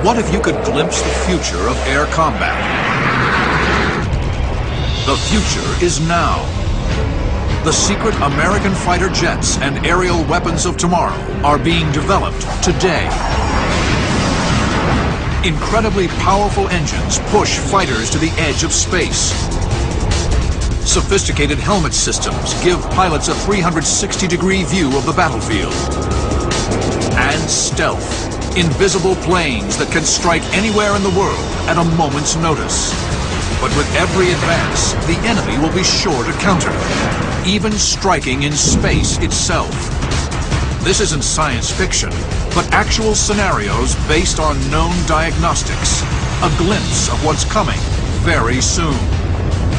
What if you could glimpse the future of air combat? The future is now. The secret American fighter jets and aerial weapons of tomorrow are being developed today. Incredibly powerful engines push fighters to the edge of space. Sophisticated helmet systems give pilots a 360-degree view of the battlefield. And stealth. Invisible planes that can strike anywhere in the world at a moment's notice. But with every advance, the enemy will be sure to counter, even striking in space itself. This isn't science fiction, but actual scenarios based on known diagnostics. A glimpse of what's coming very soon.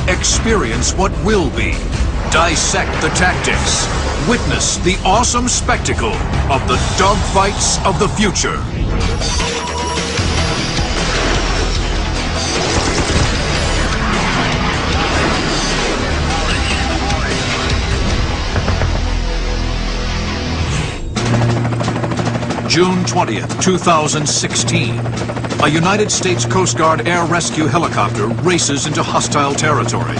Experience what will be. Dissect the tactics. Witness the awesome spectacle of the dogfights of the future. June 20th, 2016. A United States Coast Guard air rescue helicopter races into hostile territory.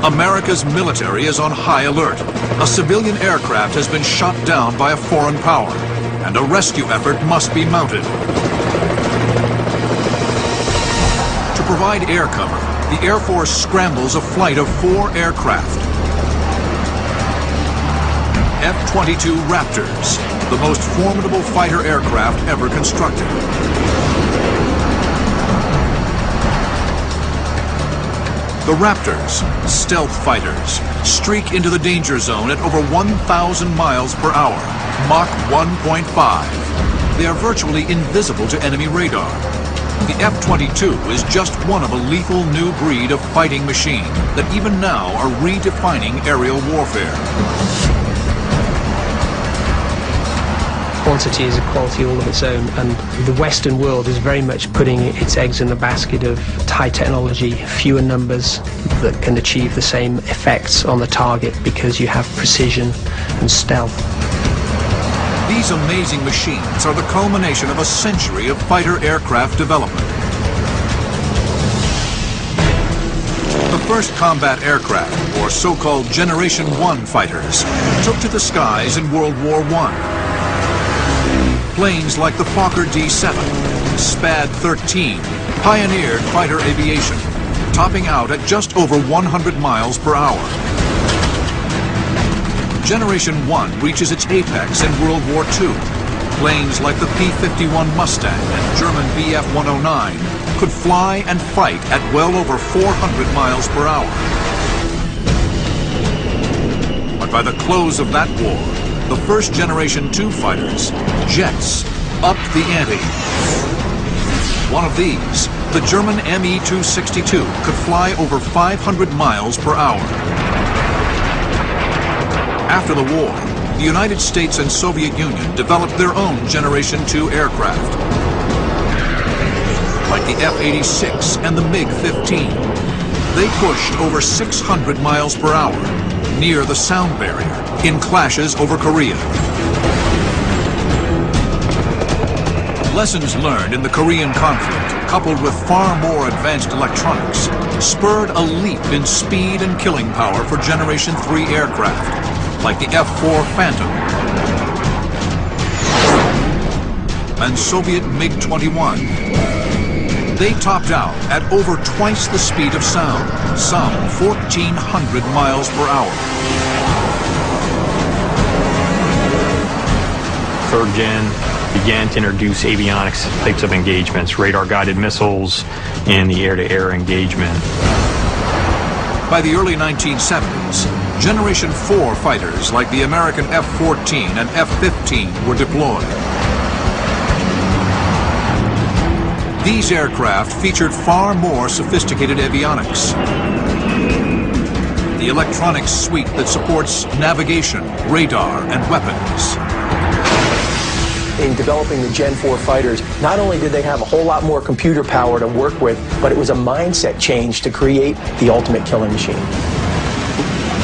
America's military is on high alert. A civilian aircraft has been shot down by a foreign power, and a rescue effort must be mounted. To provide air cover, the Air Force scrambles a flight of 4 aircraft. F-22 Raptors, the most formidable fighter aircraft ever constructed. The Raptors, stealth fighters, streak into the danger zone at over 1,000 miles per hour, Mach 1.5. They are virtually invisible to enemy radar. The F-22 is just one of a lethal new breed of fighting machine that even now are redefining aerial warfare. Quantity is a quality all of its own, and the Western world is very much putting its eggs in the basket of high technology, fewer numbers that can achieve the same effects on the target because you have precision and stealth. These amazing machines are the culmination of a century of fighter aircraft development. The first combat aircraft, or so-called Generation 1 fighters, took to the skies in World War I. Planes like the Fokker D-7, SPAD-13 pioneered fighter aviation, topping out at just over 100 miles per hour. Generation 1 reaches its apex in World War II. Planes like the P-51 Mustang and German Bf-109 could fly and fight at well over 400 miles per hour. But by the close of that war, the first Generation 2 fighters, jets, upped the ante. One of these, the German Me-262, could fly over 500 miles per hour. After the war, the United States and Soviet Union developed their own Generation 2 aircraft, like the F-86 and the MiG-15. They pushed over 600 miles per hour, near the sound barrier, in clashes over Korea. Lessons learned in the Korean conflict, coupled with far more advanced electronics, spurred a leap in speed and killing power for Generation 3 aircraft, like the F-4 Phantom and Soviet MiG-21. They topped out at over twice the speed of sound, some 1,400 miles per hour. Third Gen began to introduce avionics types of engagements, radar-guided missiles, and the air-to-air engagement. By the early 1970s, Generation 4 fighters like the American F-14 and F-15 were deployed. These aircraft featured far more sophisticated avionics. The electronics suite that supports navigation, radar, and weapons. In developing the Gen 4 fighters, not only did they have a whole lot more computer power to work with, but it was a mindset change to create the ultimate killing machine.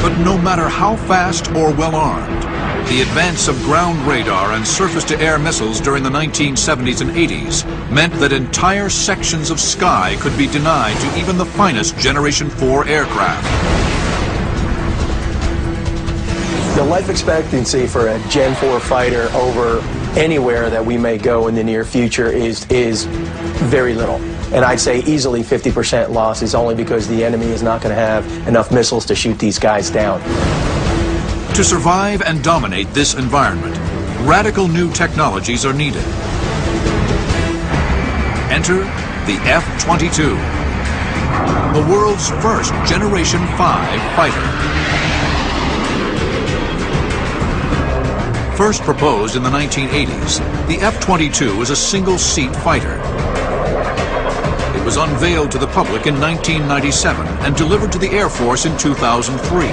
But no matter how fast or well armed, The advance of ground radar and surface-to-air missiles during the 1970s and 80s meant that entire sections of sky could be denied to even the finest Generation 4 aircraft. The life expectancy for a Gen 4 fighter over anywhere that we may go in the near future is very little. And I'd say easily 50% loss is only because the enemy is not going to have enough missiles to shoot these guys down. To survive and dominate this environment, radical new technologies are needed. Enter the F-22, the world's first Generation 5 fighter. First proposed in the 1980s, the F-22 is a single-seat fighter. It was unveiled to the public in 1997 and delivered to the Air Force in 2003.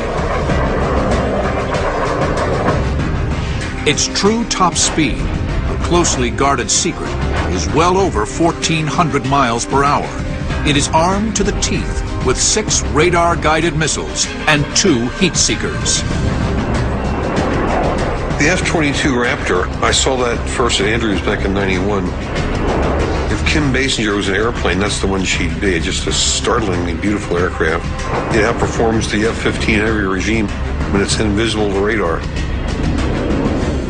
Its true top speed, a closely guarded secret, is well over 1,400 miles per hour. It is armed to the teeth with 6 radar-guided missiles and 2 heat seekers. The F-22 Raptor, I saw that first at Andrews back in '91. If Kim Basinger was an airplane, that's the one she'd be. Just a startlingly beautiful aircraft. It outperforms the F-15 heavy regime when it's invisible to radar.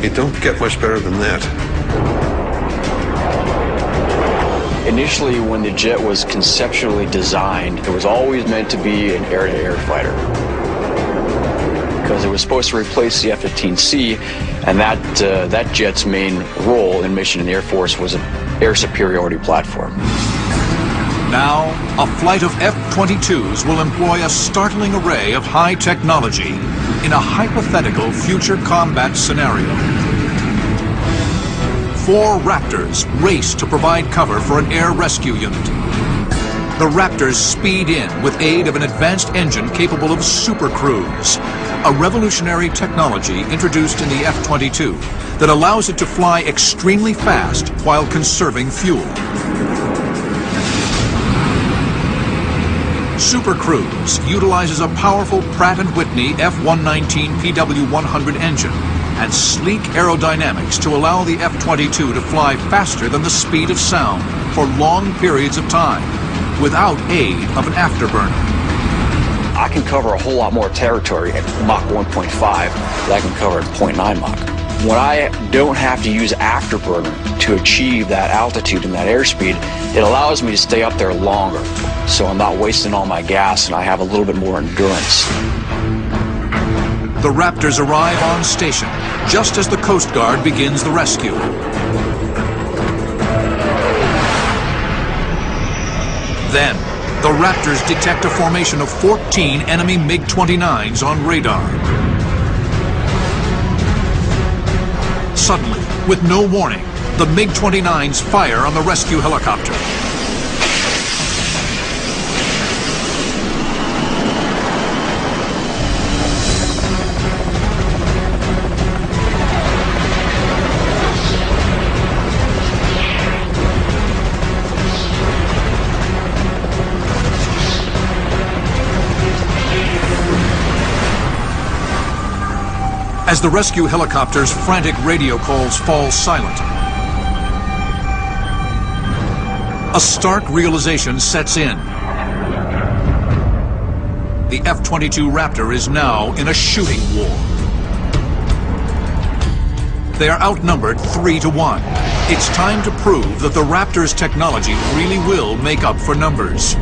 It don't get much better than that. Initially, when the jet was conceptually designed, it was always meant to be an air-to-air fighter, because it was supposed to replace the F-15C, and that jet's main role in mission in the Air Force was an air superiority platform. Now, a flight of F-22s will employ a startling array of high technology in a hypothetical future combat scenario. 4 Raptors race to provide cover for an air rescue unit. The Raptors speed in with aid of an advanced engine capable of super cruise, a revolutionary technology introduced in the F-22 that allows it to fly extremely fast while conserving fuel. Super Cruise utilizes a powerful Pratt & Whitney F-119 PW-100 engine and sleek aerodynamics to allow the F-22 to fly faster than the speed of sound for long periods of time without aid of an afterburner. I can cover a whole lot more territory at Mach 1.5 than I can cover at 0.9 Mach. When I don't have to use afterburner to achieve that altitude and that airspeed, it allows me to stay up there longer, so I'm not wasting all my gas and I have a little bit more endurance. The Raptors arrive on station just as the Coast Guard begins the rescue. Then, the Raptors detect a formation of 14 enemy MiG-29s on radar. Suddenly, with no warning, the MiG-29s fire on the rescue helicopter. As the rescue helicopter's frantic radio calls fall silent, a stark realization sets in. The F-22 Raptor is now in a shooting war. They are outnumbered 3-1. It's time to prove that the Raptor's technology really will make up for numbers.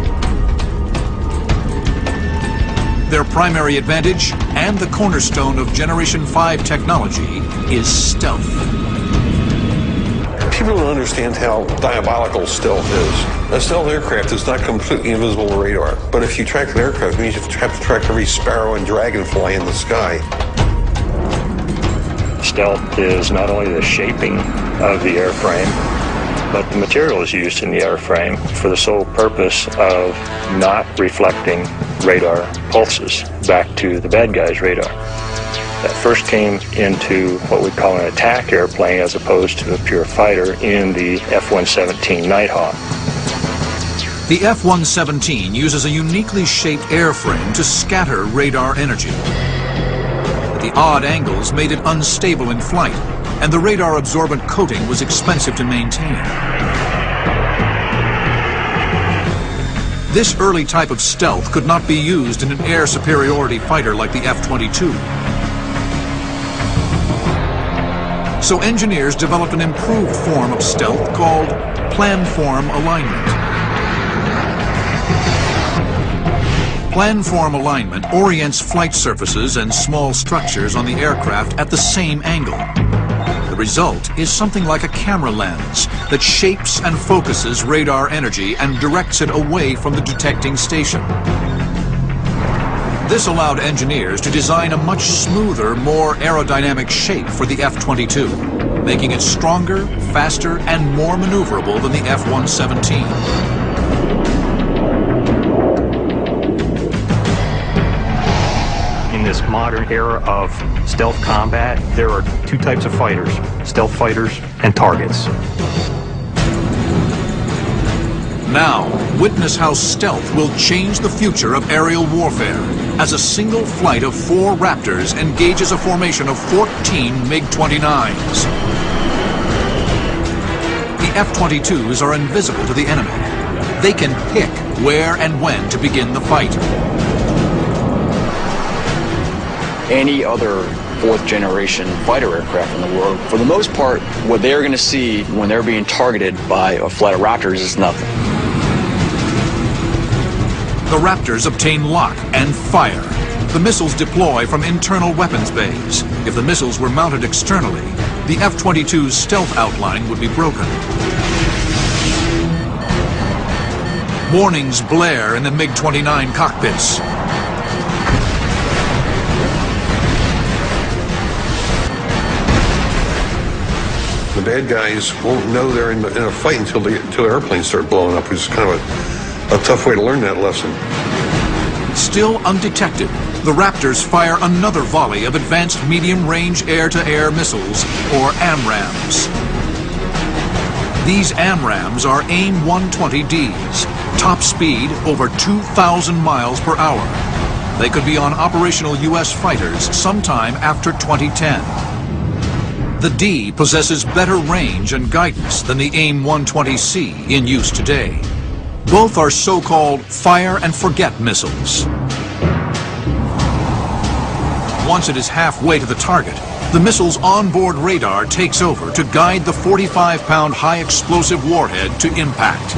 Their primary advantage, and the cornerstone of Generation 5 technology, is stealth. People don't understand how diabolical stealth is. A stealth aircraft is not completely invisible to radar, but if you track an aircraft, it means you have to track every sparrow and dragonfly in the sky. Stealth is not only the shaping of the airframe, but the materials used in the airframe for the sole purpose of not reflecting radar pulses back to the bad guy's radar. That first came into what we call an attack airplane as opposed to a pure fighter in the F-117 Nighthawk. The F-117 uses a uniquely shaped airframe to scatter radar energy. The odd angles made it unstable in flight, and the radar-absorbent coating was expensive to maintain. This early type of stealth could not be used in an air superiority fighter like the F-22. So engineers developed an improved form of stealth called planform alignment. Planform alignment orients flight surfaces and small structures on the aircraft at the same angle. The result is something like a camera lens that shapes and focuses radar energy and directs it away from the detecting station. This allowed engineers to design a much smoother, more aerodynamic shape for the F-22, making it stronger, faster, and more maneuverable than the F-117. In this modern era of stealth combat, there are two types of fighters: stealth fighters and targets. Now, witness how stealth will change the future of aerial warfare as a single flight of 4 Raptors engages a formation of 14 MiG-29s. The F-22s are invisible to the enemy. They can pick where and when to begin the fight. Any other 4th generation fighter aircraft in the world, for the most part, what they're going to see when they're being targeted by a flight of Raptors is nothing. The Raptors obtain lock and fire. The missiles deploy from internal weapons bays. If the missiles were mounted externally, the F-22's stealth outline would be broken. Warnings blare in the MiG-29 cockpits. The bad guys won't know they're in a fight until airplanes start blowing up, which is kind of a tough way to learn that lesson. Still undetected, the Raptors fire another volley of advanced medium-range air-to-air missiles, or AMRAAMs. These AMRAAMs are AIM-120Ds, top speed over 2,000 miles per hour. They could be on operational U.S. fighters sometime after 2010. The D possesses better range and guidance than the AIM-120C in use today. Both are so-called fire-and-forget missiles. Once it is halfway to the target, the missile's onboard radar takes over to guide the 45-pound high-explosive warhead to impact.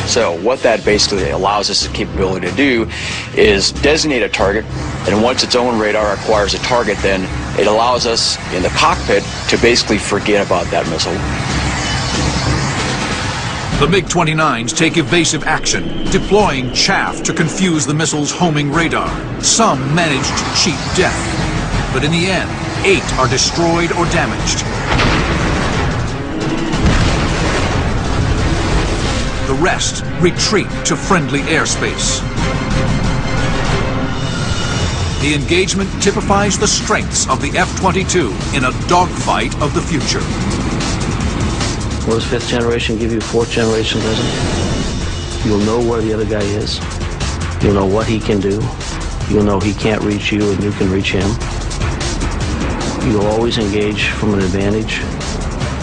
So what that basically allows us the capability to do is designate a target, and once its own radar acquires a target, then it allows us in the cockpit to basically forget about that missile. The MiG-29s take evasive action, deploying chaff to confuse the missile's homing radar. Some manage to cheat death, but in the end, 8 are destroyed or damaged. The rest retreat to friendly airspace. The engagement typifies the strengths of the F-22 in a dogfight of the future. What does 5th generation give you, 4th generation doesn't? You'll know where the other guy is. You'll know what he can do. You'll know he can't reach you and you can reach him. You'll always engage from an advantage,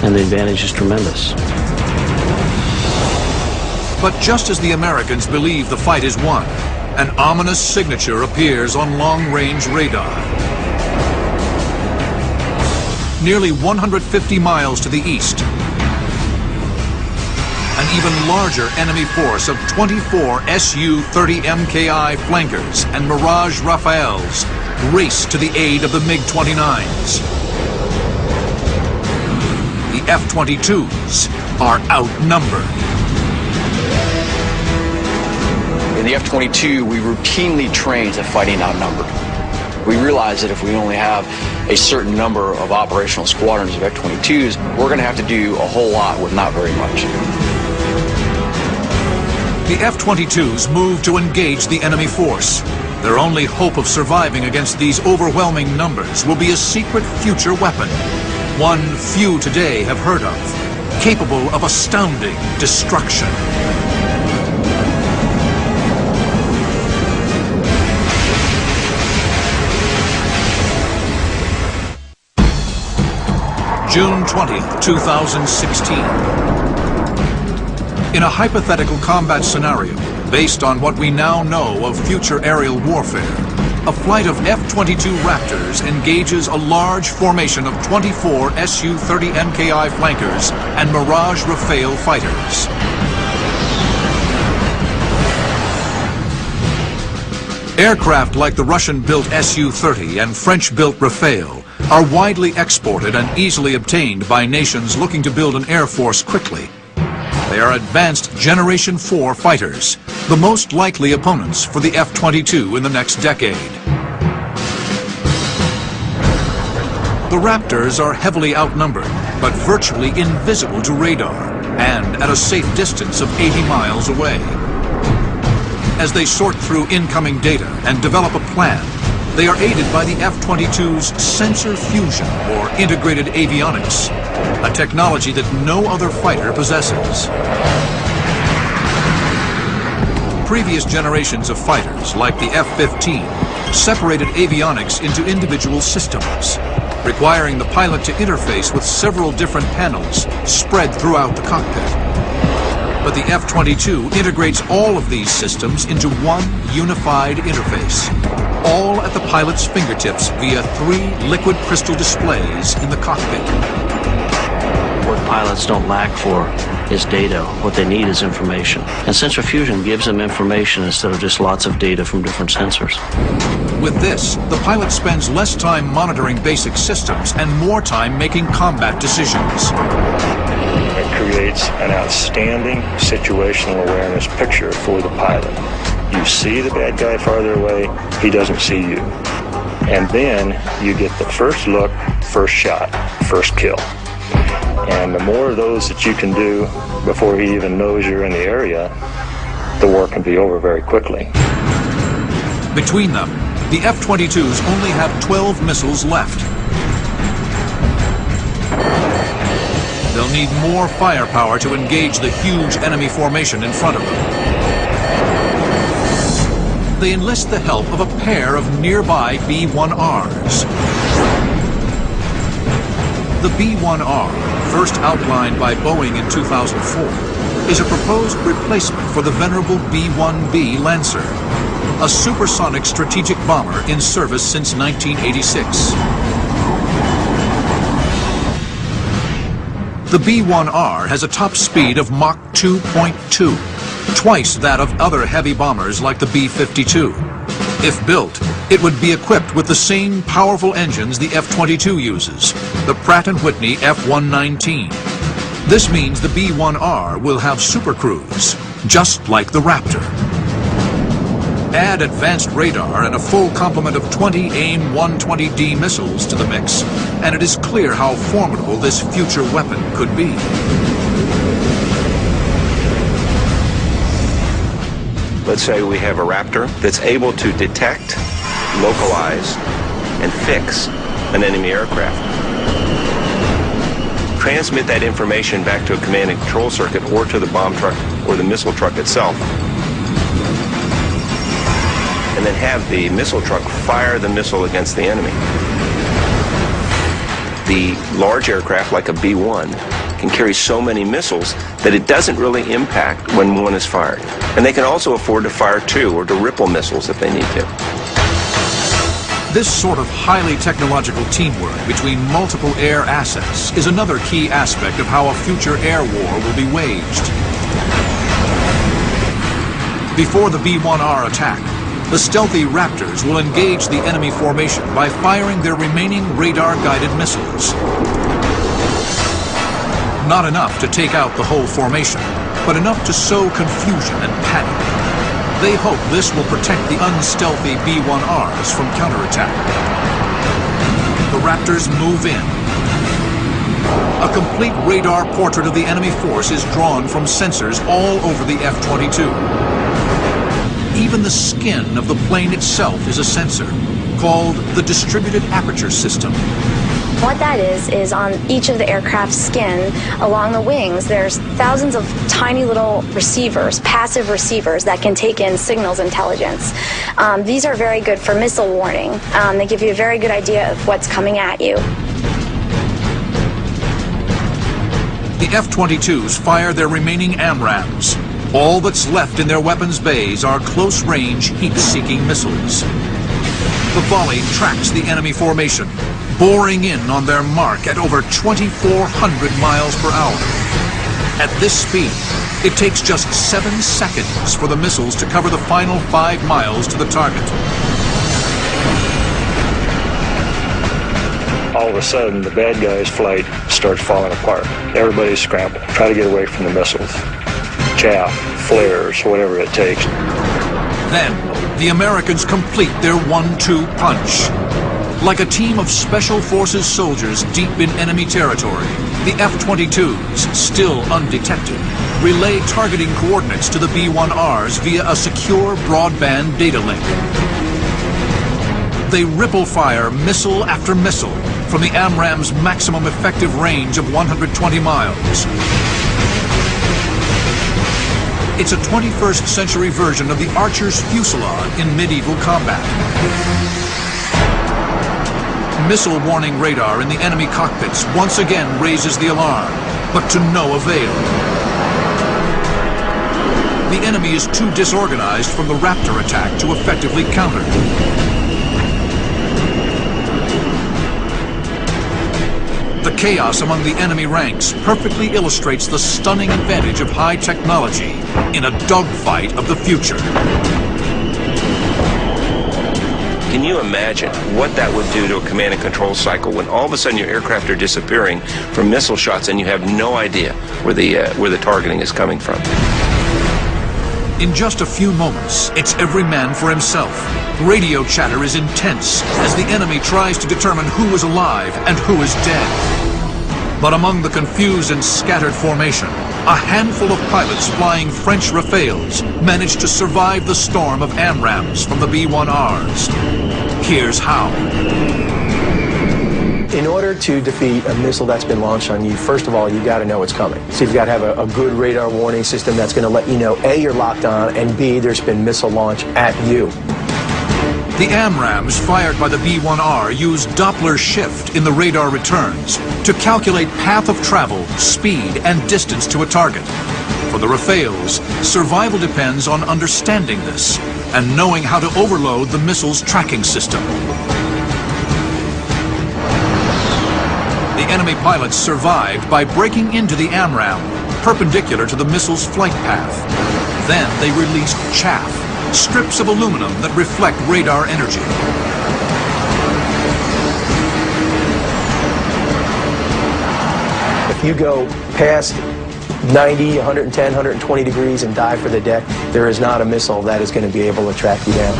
and the advantage is tremendous. But just as the Americans believe the fight is won, an ominous signature appears on long-range radar. Nearly 150 miles to the east, an even larger enemy force of 24 Su-30 MKI flankers and Mirage Rafales race to the aid of the MiG-29s. The F-22s are outnumbered. In the F-22, we routinely train to fighting outnumbered. We realize that if we only have a certain number of operational squadrons of F-22s, we're going to have to do a whole lot with not very much. The F-22s move to engage the enemy force. Their only hope of surviving against these overwhelming numbers will be a secret future weapon, one few today have heard of, capable of astounding destruction. June 20th, 2016. In a hypothetical combat scenario, based on what we now know of future aerial warfare, a flight of F-22 Raptors engages a large formation of 24 Su-30 MKI flankers and Mirage Rafale fighters. Aircraft like the Russian-built Su-30 and French-built Rafale are widely exported and easily obtained by nations looking to build an air force quickly. They are advanced Generation 4 fighters, the most likely opponents for the F-22 in the next decade. The Raptors are heavily outnumbered, but virtually invisible to radar, and at a safe distance of 80 miles away. As they sort through incoming data and develop a plan, they are aided by the F-22's sensor fusion, or integrated avionics, a technology that no other fighter possesses. Previous generations of fighters, like the F-15, separated avionics into individual systems, requiring the pilot to interface with several different panels spread throughout the cockpit. But the F-22 integrates all of these systems into one unified interface, all at the pilot's fingertips via 3 liquid crystal displays in the cockpit. What pilots don't lack for is data. What they need is information. And sensor fusion gives them information instead of just lots of data from different sensors. With this, the pilot spends less time monitoring basic systems and more time making combat decisions. It creates an outstanding situational awareness picture for the pilot. You see the bad guy farther away, he doesn't see you. And then you get the first look, first shot, first kill. And the more of those that you can do before he even knows you're in the area, the war can be over very quickly. Between them, the F-22s only have 12 missiles left. They'll need more firepower to engage the huge enemy formation in front of them. They enlist the help of a pair of nearby B-1Rs. The B-1R, first outlined by Boeing in 2004, is a proposed replacement for the venerable B-1B Lancer, a supersonic strategic bomber in service since 1986. The B-1R has a top speed of Mach 2.2, twice that of other heavy bombers like the B-52. If built, it would be equipped with the same powerful engines the F-22 uses, the Pratt & Whitney F-119. This means the B-1R will have supercruise, just like the Raptor. Add advanced radar and a full complement of 20 AIM-120D missiles to the mix, and it is clear how formidable this future weapon could be. Let's say we have a Raptor that's able to detect, localize, and fix an enemy aircraft. Transmit that information back to a command and control circuit or to the bomb truck or the missile truck itself. And then have the missile truck fire the missile against the enemy. The large aircraft, like a B-1, can carry so many missiles that it doesn't really impact when one is fired. And they can also afford to fire 2 or to ripple missiles if they need to. This sort of highly technological teamwork between multiple air assets is another key aspect of how a future air war will be waged. Before the B-1R attack, the stealthy Raptors will engage the enemy formation by firing their remaining radar-guided missiles. Not enough to take out the whole formation, but enough to sow confusion and panic. They hope this will protect the unstealthy B-1Rs from counterattack. The Raptors move in. A complete radar portrait of the enemy force is drawn from sensors all over the F-22. Even the skin of the plane itself is a sensor, called the Distributed Aperture System. What that is on each of the aircraft's skin, along the wings, there's thousands of tiny little receivers, passive receivers that can take in signals intelligence. These are very good for missile warning. They give you a very good idea of what's coming at you. The F-22s fire their remaining AMRAAMs. All that's left in their weapons bays are close-range, heat-seeking missiles. The volley tracks the enemy formation, boring in on their mark at over 2,400 miles per hour. At this speed, it takes just 7 seconds for the missiles to cover the final 5 miles to the target. All of a sudden, the bad guy's flight starts falling apart. Everybody's scrambling, try to get away from the missiles. Chaff, flares, whatever it takes. Then, the Americans complete their 1-2 punch. Like a team of Special Forces soldiers deep in enemy territory, the F-22s, still undetected, relay targeting coordinates to the B-1Rs via a secure broadband data link. They ripple fire missile after missile from the AMRAAM's maximum effective range of 120 miles. It's a 21st century version of the Archer's fusillade in medieval combat. Missile warning radar in the enemy cockpits once again raises the alarm, but to no avail. The enemy is too disorganized from the Raptor attack to effectively counter. The chaos among the enemy ranks perfectly illustrates the stunning advantage of high technology in a dogfight of the future. Can you imagine what that would do to a command and control cycle when all of a sudden your aircraft are disappearing from missile shots and you have no idea where the targeting is coming from? In just a few moments, it's every man for himself. Radio chatter is intense as the enemy tries to determine who is alive and who is dead. But among the confused and scattered formation, a handful of pilots flying French Rafales managed to survive the storm of AMRAAMs from the B-1Rs. Here's how. In order to defeat a missile that's been launched on you, first of all, you got to know it's coming. So you've got to have a good radar warning system that's going to let you know, A, you're locked on, and B, there's been missile launch at you. The AMRAAMs fired by the B-1R use Doppler shift in the radar returns to calculate path of travel, speed, and distance to a target. For the Rafales, survival depends on understanding this and knowing how to overload the missile's tracking system. The enemy pilots survived by breaking into the AMRAAM, perpendicular to the missile's flight path. Then they released chaff, strips of aluminum that reflect radar energy. If you go past 90, 110, 120 degrees and dive for the deck, there is not a missile that is going to be able to track you down.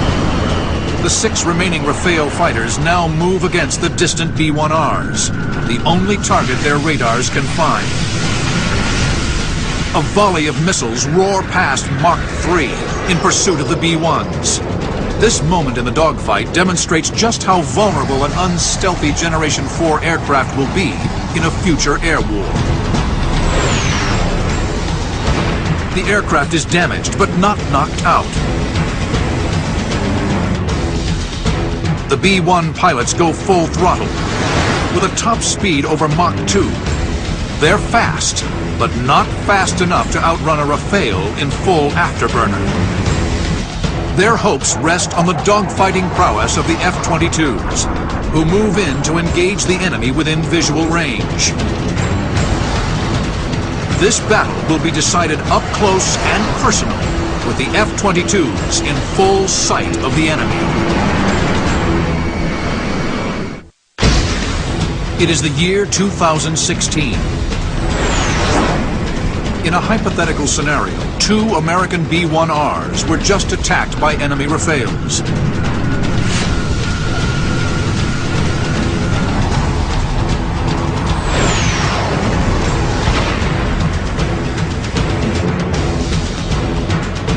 The 6 remaining Rafale fighters now move against the distant B-1Rs, the only target their radars can find. A volley of missiles roar past Mach 3 in pursuit of the B-1s. This moment in the dogfight demonstrates just how vulnerable an unstealthy Generation 4 aircraft will be in a future air war. The aircraft is damaged, but not knocked out. The B-1 pilots go full throttle, with a top speed over Mach 2. They're fast, but not fast enough to outrun a Rafale in full afterburner. Their hopes rest on the dogfighting prowess of the F-22s, who move in to engage the enemy within visual range. This battle will be decided up close and personal, with the F-22s in full sight of the enemy. It is the year 2016. In a hypothetical scenario, 2 American B-1Rs were just attacked by enemy Rafales.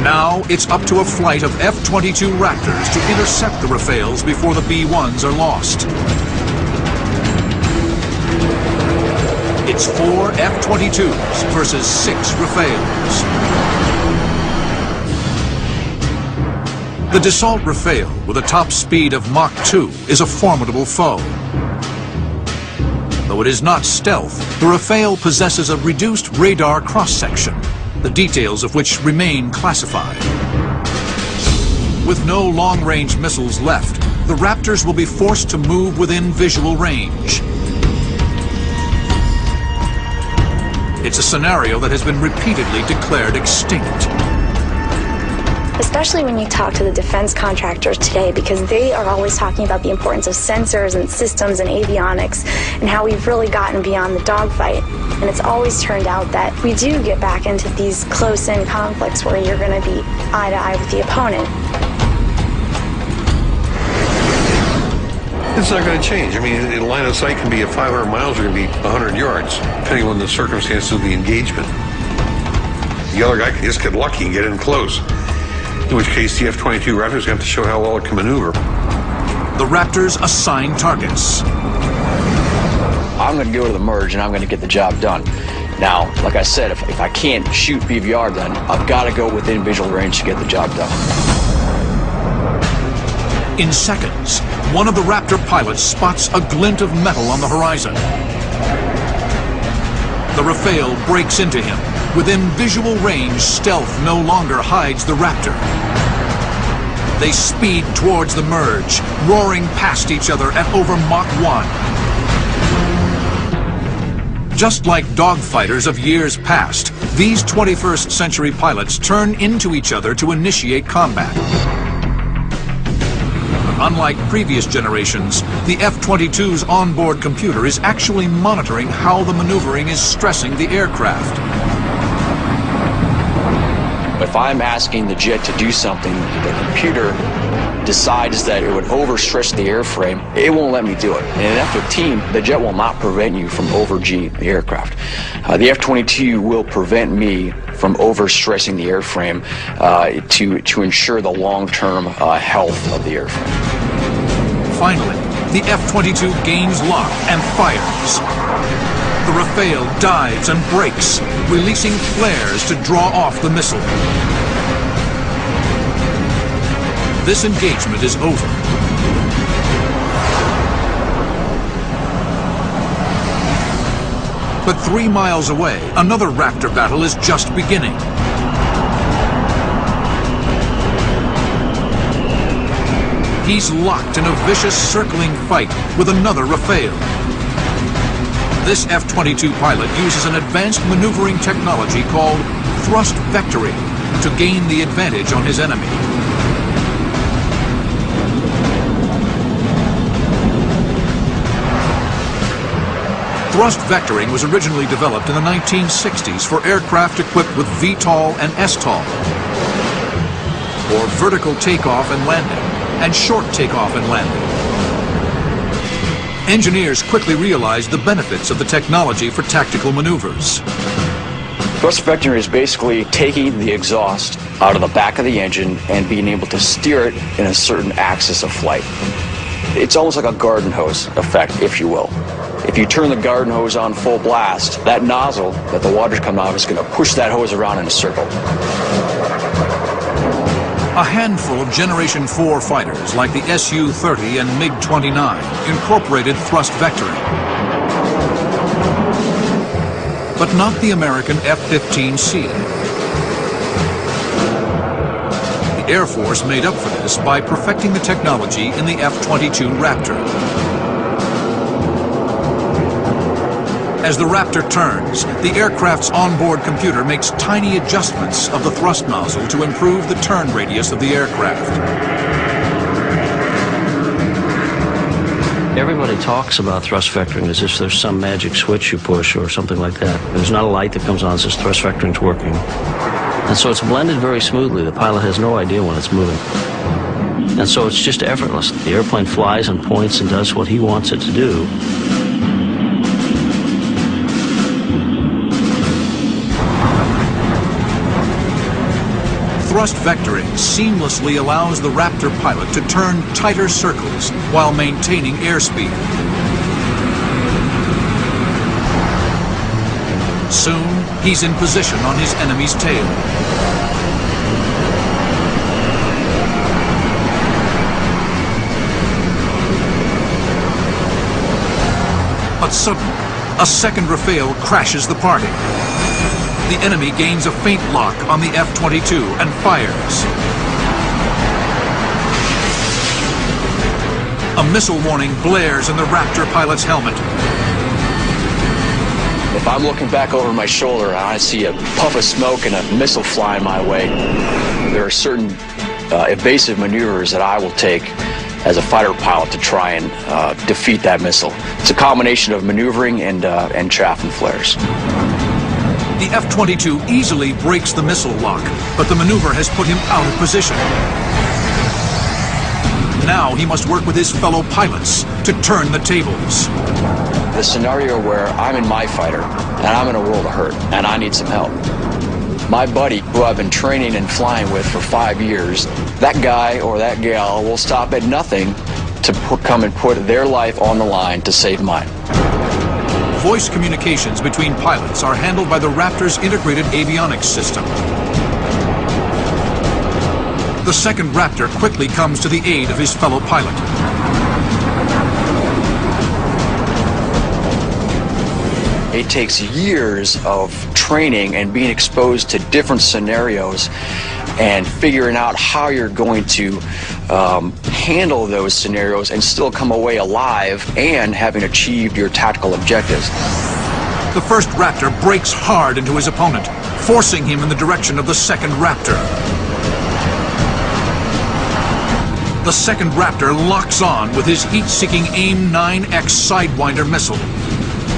Now it's up to a flight of F-22 Raptors to intercept the Rafales before the B-1s are lost. It's 4 F-22s versus 6 Rafales. The Dassault Rafale, with a top speed of Mach 2, is a formidable foe. Though it is not stealth, the Rafale possesses a reduced radar cross-section, the details of which remain classified. With no long-range missiles left, the Raptors will be forced to move within visual range. It's a scenario that has been repeatedly declared extinct. Especially when you talk to the defense contractors today, because they are always talking about the importance of sensors and systems and avionics and how we've really gotten beyond the dogfight. And it's always turned out that we do get back into these close-in conflicts where you're going to be eye to eye with the opponent. It's not going to change. I mean, in line of sight can be at 500 miles or can be 100 yards, depending on the circumstances of the engagement. The other guy can just get lucky and get in close, in which case the F-22 Raptor is going to have to show how well it can maneuver. The Raptors assign targets. I'm going to go to the merge and I'm going to get the job done. Now, like I said, if I can't shoot PVR, then I've got to go within visual range to get the job done. In seconds, one of the Raptor pilots spots a glint of metal on the horizon. The Rafale breaks into him. Within visual range, stealth no longer hides the Raptor. They speed towards the merge, roaring past each other at over Mach 1. Just like dogfighters of years past, these 21st century pilots turn into each other to initiate combat. Unlike previous generations, the F-22's onboard computer is actually monitoring how the maneuvering is stressing the aircraft. If I'm asking the jet to do something, the computer decides that it would overstretch the airframe, it won't let me do it. And in F-15, the jet will not prevent you from over-G the aircraft. The F-22 will prevent me from overstressing the airframe to ensure the long-term health of the airframe. Finally, the F-22 gains lock and fires. The Rafale dives and brakes, releasing flares to draw off the missile. This engagement is over. But 3 miles away, another Raptor battle is just beginning. He's locked in a vicious circling fight with another Rafale. This F-22 pilot uses an advanced maneuvering technology called thrust vectoring to gain the advantage on his enemy. Thrust vectoring was originally developed in the 1960s for aircraft equipped with VTOL and STOL, or vertical takeoff and landing, and short takeoff and landing. Engineers quickly realized the benefits of the technology for tactical maneuvers. Thrust vectoring is basically taking the exhaust out of the back of the engine and being able to steer it in a certain axis of flight. It's almost like a garden hose effect, if you will. If you turn the garden hose on full blast, that nozzle that the water's coming out of is going to push that hose around in a circle. A handful of Generation 4 fighters, like the Su-30 and MiG-29, incorporated thrust vectoring. But not the American F-15C. The Air Force made up for this by perfecting the technology in the F-22 Raptor. As the Raptor turns, the aircraft's onboard computer makes tiny adjustments of the thrust nozzle to improve the turn radius of the aircraft. Everybody talks about thrust vectoring as if there's some magic switch you push or something like that. There's not a light that comes on that says thrust vectoring's working. And so it's blended very smoothly. The pilot has no idea when it's moving. And so it's just effortless. The airplane flies and points and does what he wants it to do. Thrust vectoring seamlessly allows the Raptor pilot to turn tighter circles while maintaining airspeed. Soon, he's in position on his enemy's tail. But But suddenly, a second Rafale crashes the party. The enemy gains a faint lock on the F-22 and fires. A missile warning blares in the Raptor pilot's helmet. If I'm looking back over my shoulder and I see a puff of smoke and a missile flying my way, there are certain evasive maneuvers that I will take as a fighter pilot to try and defeat that missile. It's a combination of maneuvering and chaff and flares. The F-22 easily breaks the missile lock, but the maneuver has put him out of position. Now he must work with his fellow pilots to turn the tables. The scenario where I'm in my fighter and I'm in a world of hurt and I need some help. My buddy, who I've been training and flying with for 5 years, that guy or that gal will stop at nothing to come and put their life on the line to save mine. Voice communications between pilots are handled by the Raptor's integrated avionics system. The second Raptor quickly comes to the aid of his fellow pilot. It takes years of training and being exposed to different scenarios and figuring out how you're going to handle those scenarios and still come away alive and having achieved your tactical objectives. The first Raptor breaks hard into his opponent, forcing him in the direction of the second Raptor. The second Raptor locks on with his heat-seeking AIM-9X Sidewinder missile.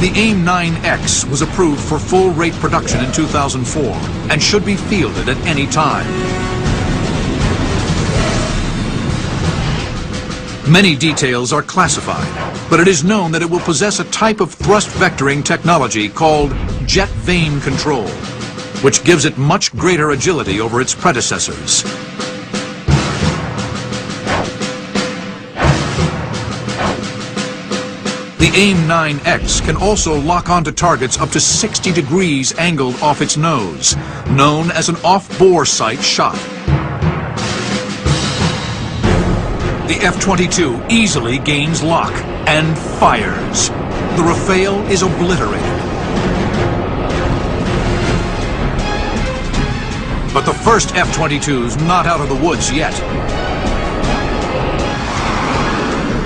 The AIM-9X was approved for full-rate production in 2004 and should be fielded at any time. Many details are classified, but it is known that it will possess a type of thrust vectoring technology called jet vane control, which gives it much greater agility over its predecessors. The AIM-9X can also lock onto targets up to 60 degrees angled off its nose, known as an off-bore sight shot. The F-22 easily gains lock and fires. The Rafale is obliterated. But the first F-22's not out of the woods yet.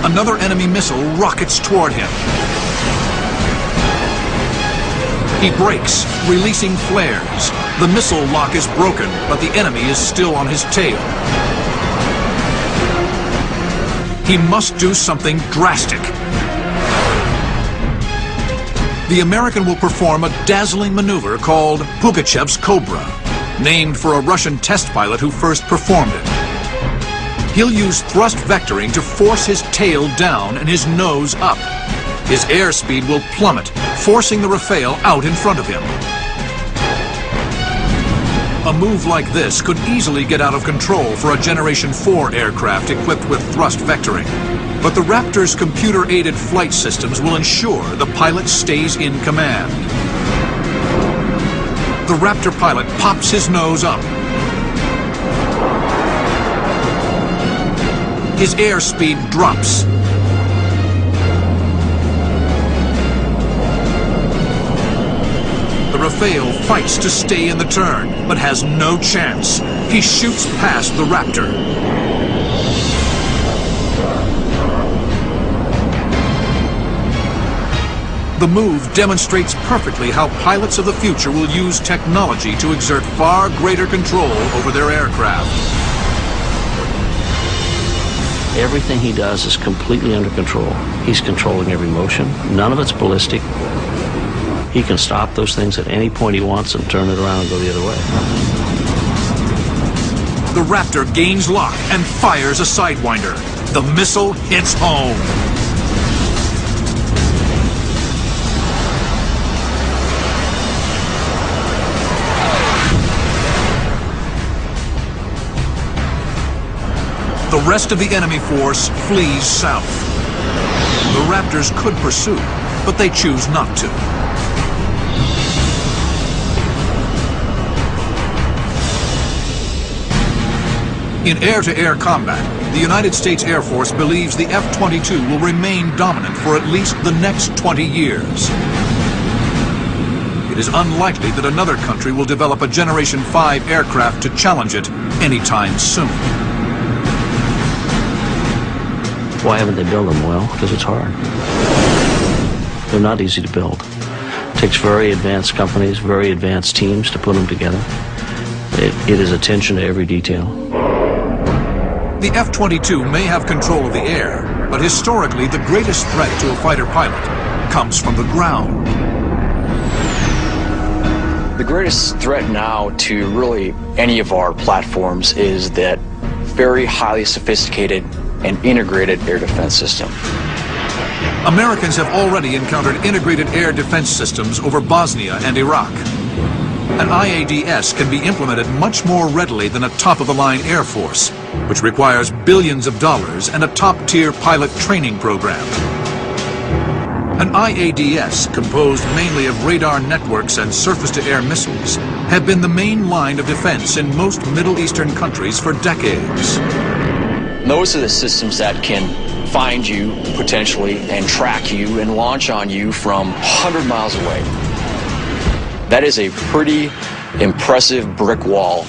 Another enemy missile rockets toward him. He brakes, releasing flares. The missile lock is broken, but the enemy is still on his tail. He must do something drastic. The American will perform a dazzling maneuver called Pugachev's Cobra, named for a Russian test pilot who first performed it. He'll use thrust vectoring to force his tail down and his nose up. His airspeed will plummet, forcing the Rafale out in front of him. A move like this could easily get out of control for a Generation 4 aircraft equipped with thrust vectoring. But the Raptor's computer-aided flight systems will ensure the pilot stays in command. The Raptor pilot pops his nose up. His airspeed drops. The Rafale fights to stay in the turn, but has no chance. He shoots past the Raptor. The move demonstrates perfectly how pilots of the future will use technology to exert far greater control over their aircraft. Everything he does is completely under control. He's controlling every motion. None of it's ballistic. He can stop those things at any point he wants and turn it around and go the other way. The Raptor gains lock and fires a Sidewinder. The missile hits home. The rest of the enemy force flees south. The Raptors could pursue, but they choose not to. In air-to-air combat, the United States Air Force believes the F-22 will remain dominant for at least the next 20 years. It is unlikely that another country will develop a Generation 5 aircraft to challenge it anytime soon. Why haven't they built them? Well, because it's hard. They're not easy to build. It takes very advanced companies, very advanced teams to put them together. It is attention to every detail. The F-22 may have control of the air, but historically the greatest threat to a fighter pilot comes from the ground. The greatest threat now to really any of our platforms is that very highly sophisticated and integrated air defense system. Americans have already encountered integrated air defense systems over Bosnia and Iraq. An IADS can be implemented much more readily than a top-of-the-line Air Force, which requires billions of dollars and a top-tier pilot training program. An IADS, composed mainly of radar networks and surface-to-air missiles, have been the main line of defense in most Middle Eastern countries for decades. Those are the systems that can find you, potentially, and track you and launch on you from 100 miles away. That is a pretty impressive brick wall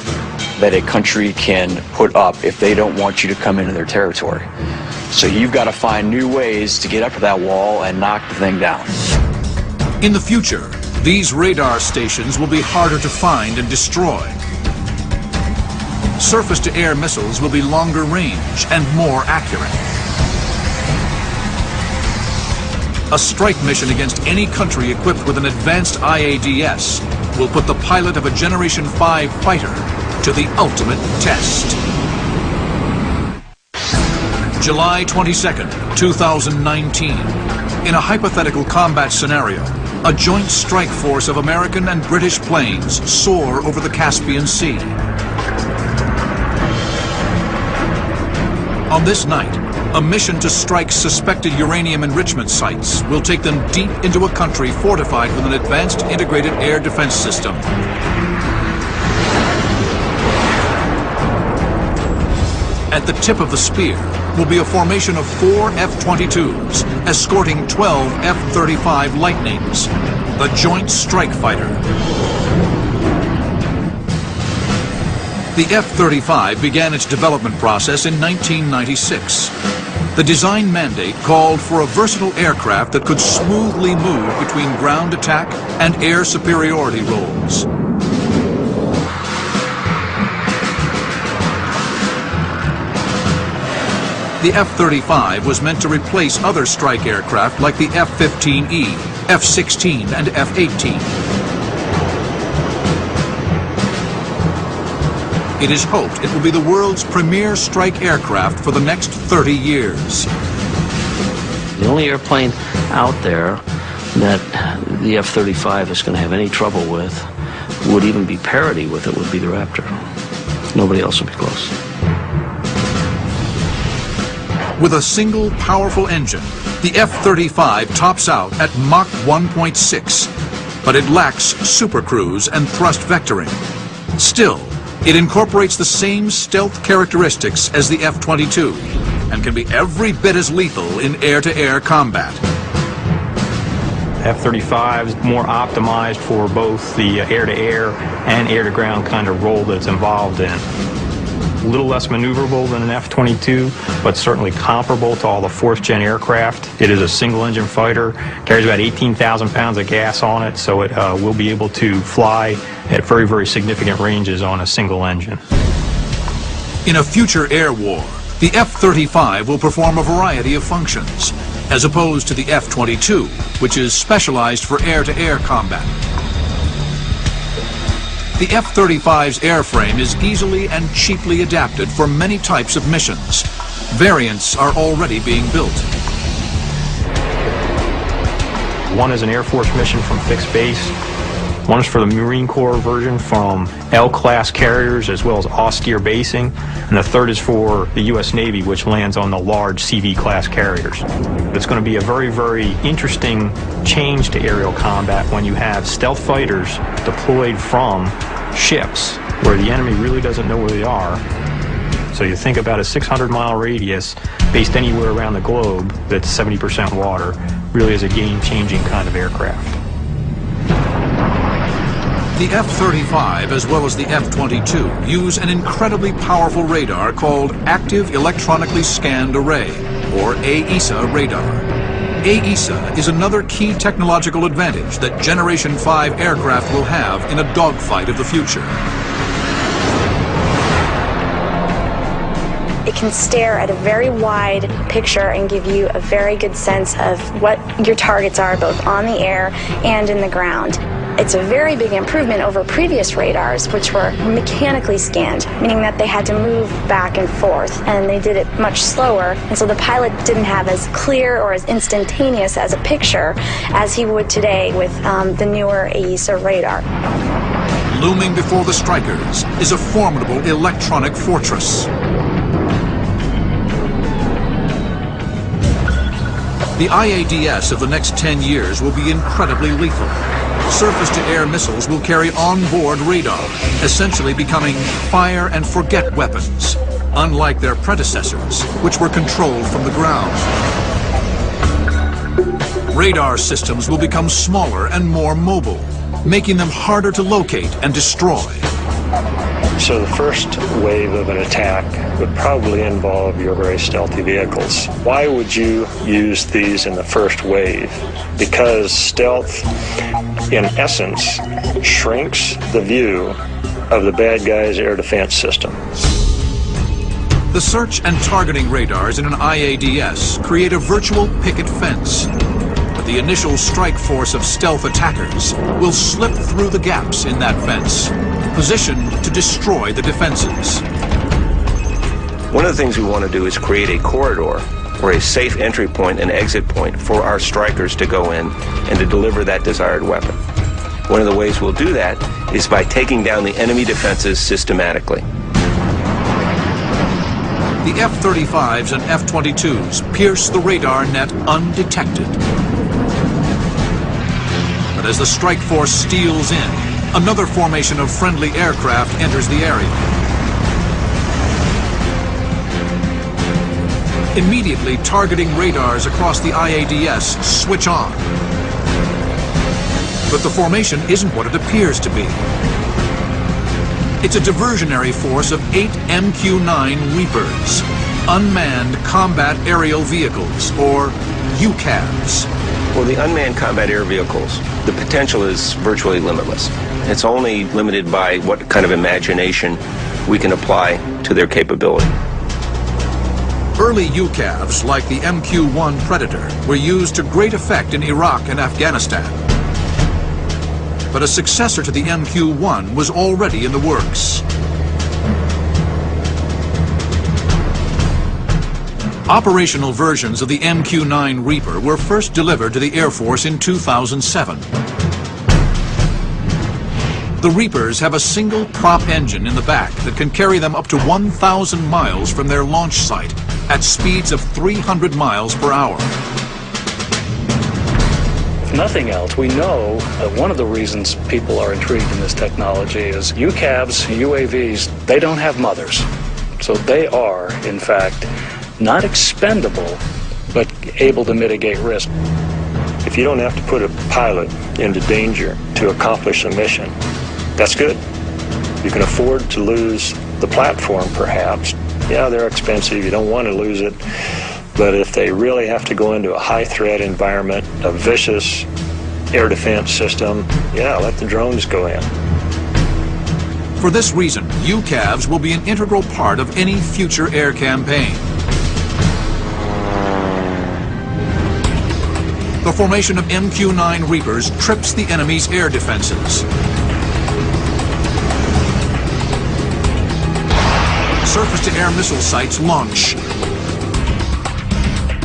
that a country can put up if they don't want you to come into their territory. So you've got to find new ways to get up to that wall and knock the thing down. In the future, these radar stations will be harder to find and destroy. Surface-to-air missiles will be longer range and more accurate. A strike mission against any country equipped with an advanced IADS will put the pilot of a Generation 5 fighter to the ultimate test. July 22nd, 2019. In a hypothetical combat scenario, a joint strike force of American and British planes soar over the Caspian Sea. On this night, a mission to strike suspected uranium enrichment sites will take them deep into a country fortified with an advanced integrated air defense system. At the tip of the spear will be a formation of 4 F-22s escorting 12 F-35 Lightnings, the Joint Strike Fighter. The F-35 began its development process in 1996. The design mandate called for a versatile aircraft that could smoothly move between ground attack and air superiority roles. The F-35 was meant to replace other strike aircraft like the F-15E, F-16, and F-18. It is hoped it will be the world's premier strike aircraft for the next 30 years. The only airplane out there that the F-35 is going to have any trouble with, would even be parity with it, would be the Raptor. Nobody else will be close. With a single powerful engine, the F-35 tops out at Mach 1.6, but it lacks supercruise and thrust vectoring. Still, it incorporates the same stealth characteristics as the F-22 and can be every bit as lethal in air-to-air combat. F-35 is more optimized for both the air-to-air and air-to-ground kind of role that it's involved in. A little less maneuverable than an F-22, but certainly comparable to all the fourth-gen aircraft. It is a single-engine fighter, carries about 18,000 pounds of gas on it, so it will be able to fly at very, very significant ranges on a single engine. In a future air war, the F-35 will perform a variety of functions, as opposed to the F-22, which is specialized for air-to-air combat. The F-35's airframe is easily and cheaply adapted for many types of missions. Variants are already being built. One is an Air Force mission from fixed base. One is for the Marine Corps version from L-class carriers as well as austere basing. And the third is for the U.S. Navy, which lands on the large CV-class carriers. It's going to be a very, very interesting change to aerial combat when you have stealth fighters deployed from ships where the enemy really doesn't know where they are. So you think about a 600-mile radius based anywhere around the globe that's 70% water, really is a game-changing kind of aircraft. The F-35 as well as the F-22 use an incredibly powerful radar called Active Electronically Scanned Array, or AESA radar. AESA is another key technological advantage that Generation 5 aircraft will have in a dogfight of the future. It can stare at a very wide picture and give you a very good sense of what your targets are both on the air and in the ground. It's a very big improvement over previous radars, which were mechanically scanned, meaning that they had to move back and forth, and they did it much slower, and so the pilot didn't have as clear or as instantaneous as a picture as he would today with the newer AESA radar. Looming before the strikers is a formidable electronic fortress. The IADS of the next 10 years will be incredibly lethal. Surface-to-air missiles will carry on-board radar, essentially becoming fire-and-forget weapons, unlike their predecessors, which were controlled from the ground. Radar systems will become smaller and more mobile, making them harder to locate and destroy. So the first wave of an attack would probably involve your very stealthy vehicles. Why would you use these in the first wave? Because stealth, in essence, shrinks the view of the bad guy's air defense system. The search and targeting radars in an IADS create a virtual picket fence. But the initial strike force of stealth attackers will slip through the gaps in that fence, positioned to destroy the defenses. One of the things we want to do is create a corridor or a safe entry point and exit point for our strikers to go in and to deliver that desired weapon. One of the ways we'll do that is by taking down the enemy defenses systematically. The F-35s and F-22s pierce the radar net undetected. But as the strike force steals in, another formation of friendly aircraft enters the area. Immediately, targeting radars across the IADS switch on. But the formation isn't what it appears to be. It's a diversionary force of 8 MQ-9 Reapers, Unmanned Combat Aerial Vehicles, or UCAVs. For the unmanned combat air vehicles, the potential is virtually limitless. It's only limited by what kind of imagination we can apply to their capability. Early UCAVs, like the MQ-1 Predator, were used to great effect in Iraq and Afghanistan. But a successor to the MQ-1 was already in the works. Operational versions of the MQ-9 Reaper were first delivered to the Air Force in 2007. The Reapers have a single prop engine in the back that can carry them up to 1,000 miles from their launch site at speeds of 300 miles per hour. If nothing else, we know that one of the reasons people are intrigued in this technology is UCAVs, UAVs, they don't have mothers. So they are, in fact, not expendable, but able to mitigate risk. If you don't have to put a pilot into danger to accomplish a mission, that's good. You can afford to lose the platform, perhaps. Yeah, they're expensive. You don't want to lose it. But if they really have to go into a high-threat environment, a vicious air defense system, yeah, let the drones go in. For this reason, UCAVs will be an integral part of any future air campaign. The formation of MQ-9 Reapers trips the enemy's air defenses. Surface-to-air missile sites launch.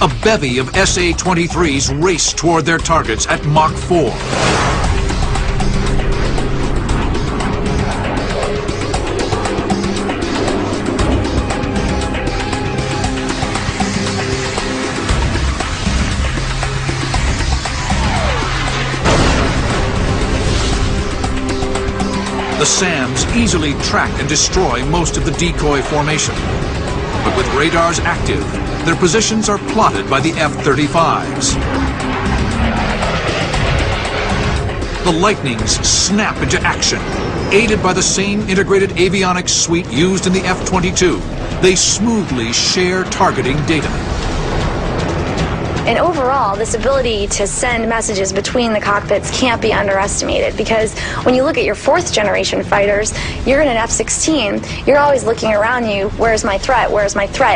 A bevy of SA-23s race toward their targets at Mach 4. The SAMs easily track and destroy most of the decoy formation. But with radars active, their positions are plotted by the F-35s. The Lightnings snap into action. Aided by the same integrated avionics suite used in the F-22, they smoothly share targeting data. And overall, this ability to send messages between the cockpits can't be underestimated, because when you look at your fourth generation fighters, you're in an F-16, you're always looking around you, where's my threat,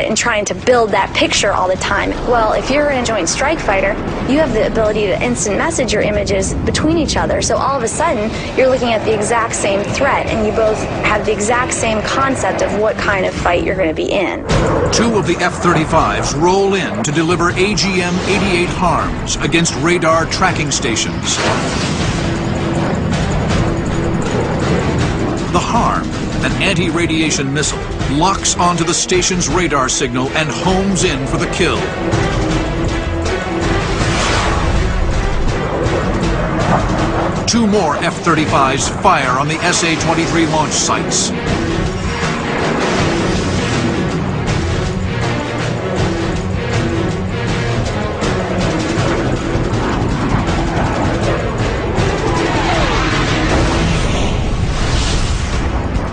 and trying to build that picture all the time. Well, if you're in a Joint Strike Fighter, you have the ability to instant message your images between each other. So all of a sudden, you're looking at the exact same threat, and you both have the exact same concept of what kind of fight you're going to be in. Two of the F-35s roll in to deliver AGM-88 harms against radar tracking stations. The HARM, an anti-radiation missile, locks onto the station's radar signal and homes in for the kill. Two more F-35s fire on the SA-23 launch sites.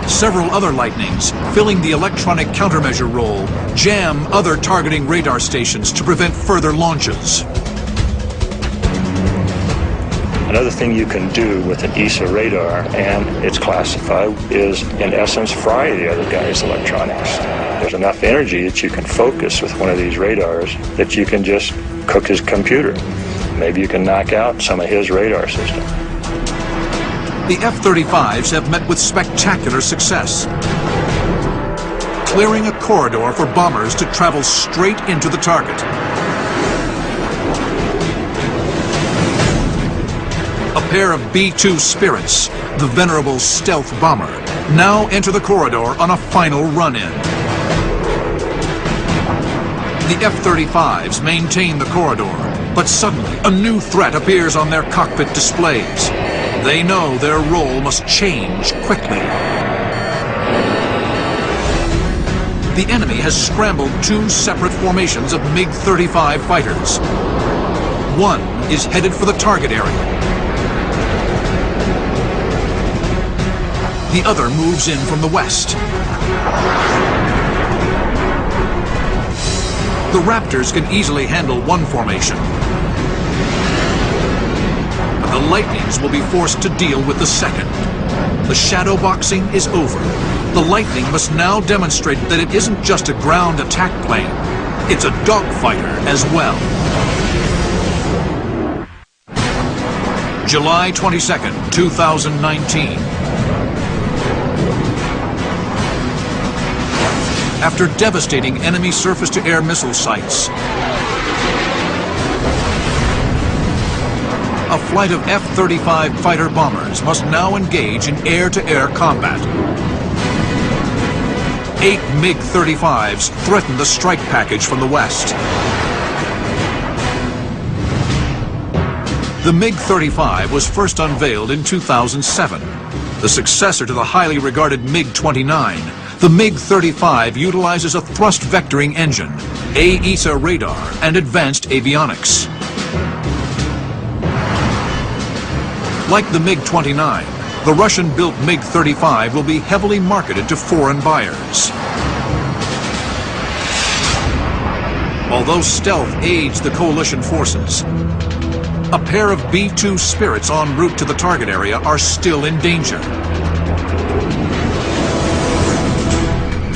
Several other Lightnings, filling the electronic countermeasure role, jam other targeting radar stations to prevent further launches. Another thing you can do with an ESA radar, and it's classified, is in essence fry the other guy's electronics. There's enough energy that you can focus with one of these radars that you can just cook his computer. Maybe you can knock out some of his radar system. The F-35s have met with spectacular success, clearing a corridor for bombers to travel straight into the target. A pair of B-2 Spirits, the venerable stealth bomber, now enter the corridor on a final run-in. The F-35s maintain the corridor, but suddenly a new threat appears on their cockpit displays. They know their role must change quickly. The enemy has scrambled two separate formations of MiG-35 fighters. One is headed for the target area. The other moves in from the west. The Raptors can easily handle one formation. The Lightnings will be forced to deal with the second. The shadow boxing is over. The Lightning must now demonstrate that it isn't just a ground attack plane. It's a dogfighter as well. July 22nd, 2019. After devastating enemy surface-to-air missile sites, a flight of F-35 fighter bombers must now engage in air-to-air combat. 8 MiG-35s threaten the strike package from the west. The MiG-35 was first unveiled in 2007. The successor to the highly regarded MiG-29, the MiG-35 utilizes a thrust vectoring engine, AESA radar, and advanced avionics. Like the MiG-29, the Russian-built MiG-35 will be heavily marketed to foreign buyers. Although stealth aids the coalition forces, a pair of B-2 Spirits en route to the target area are still in danger.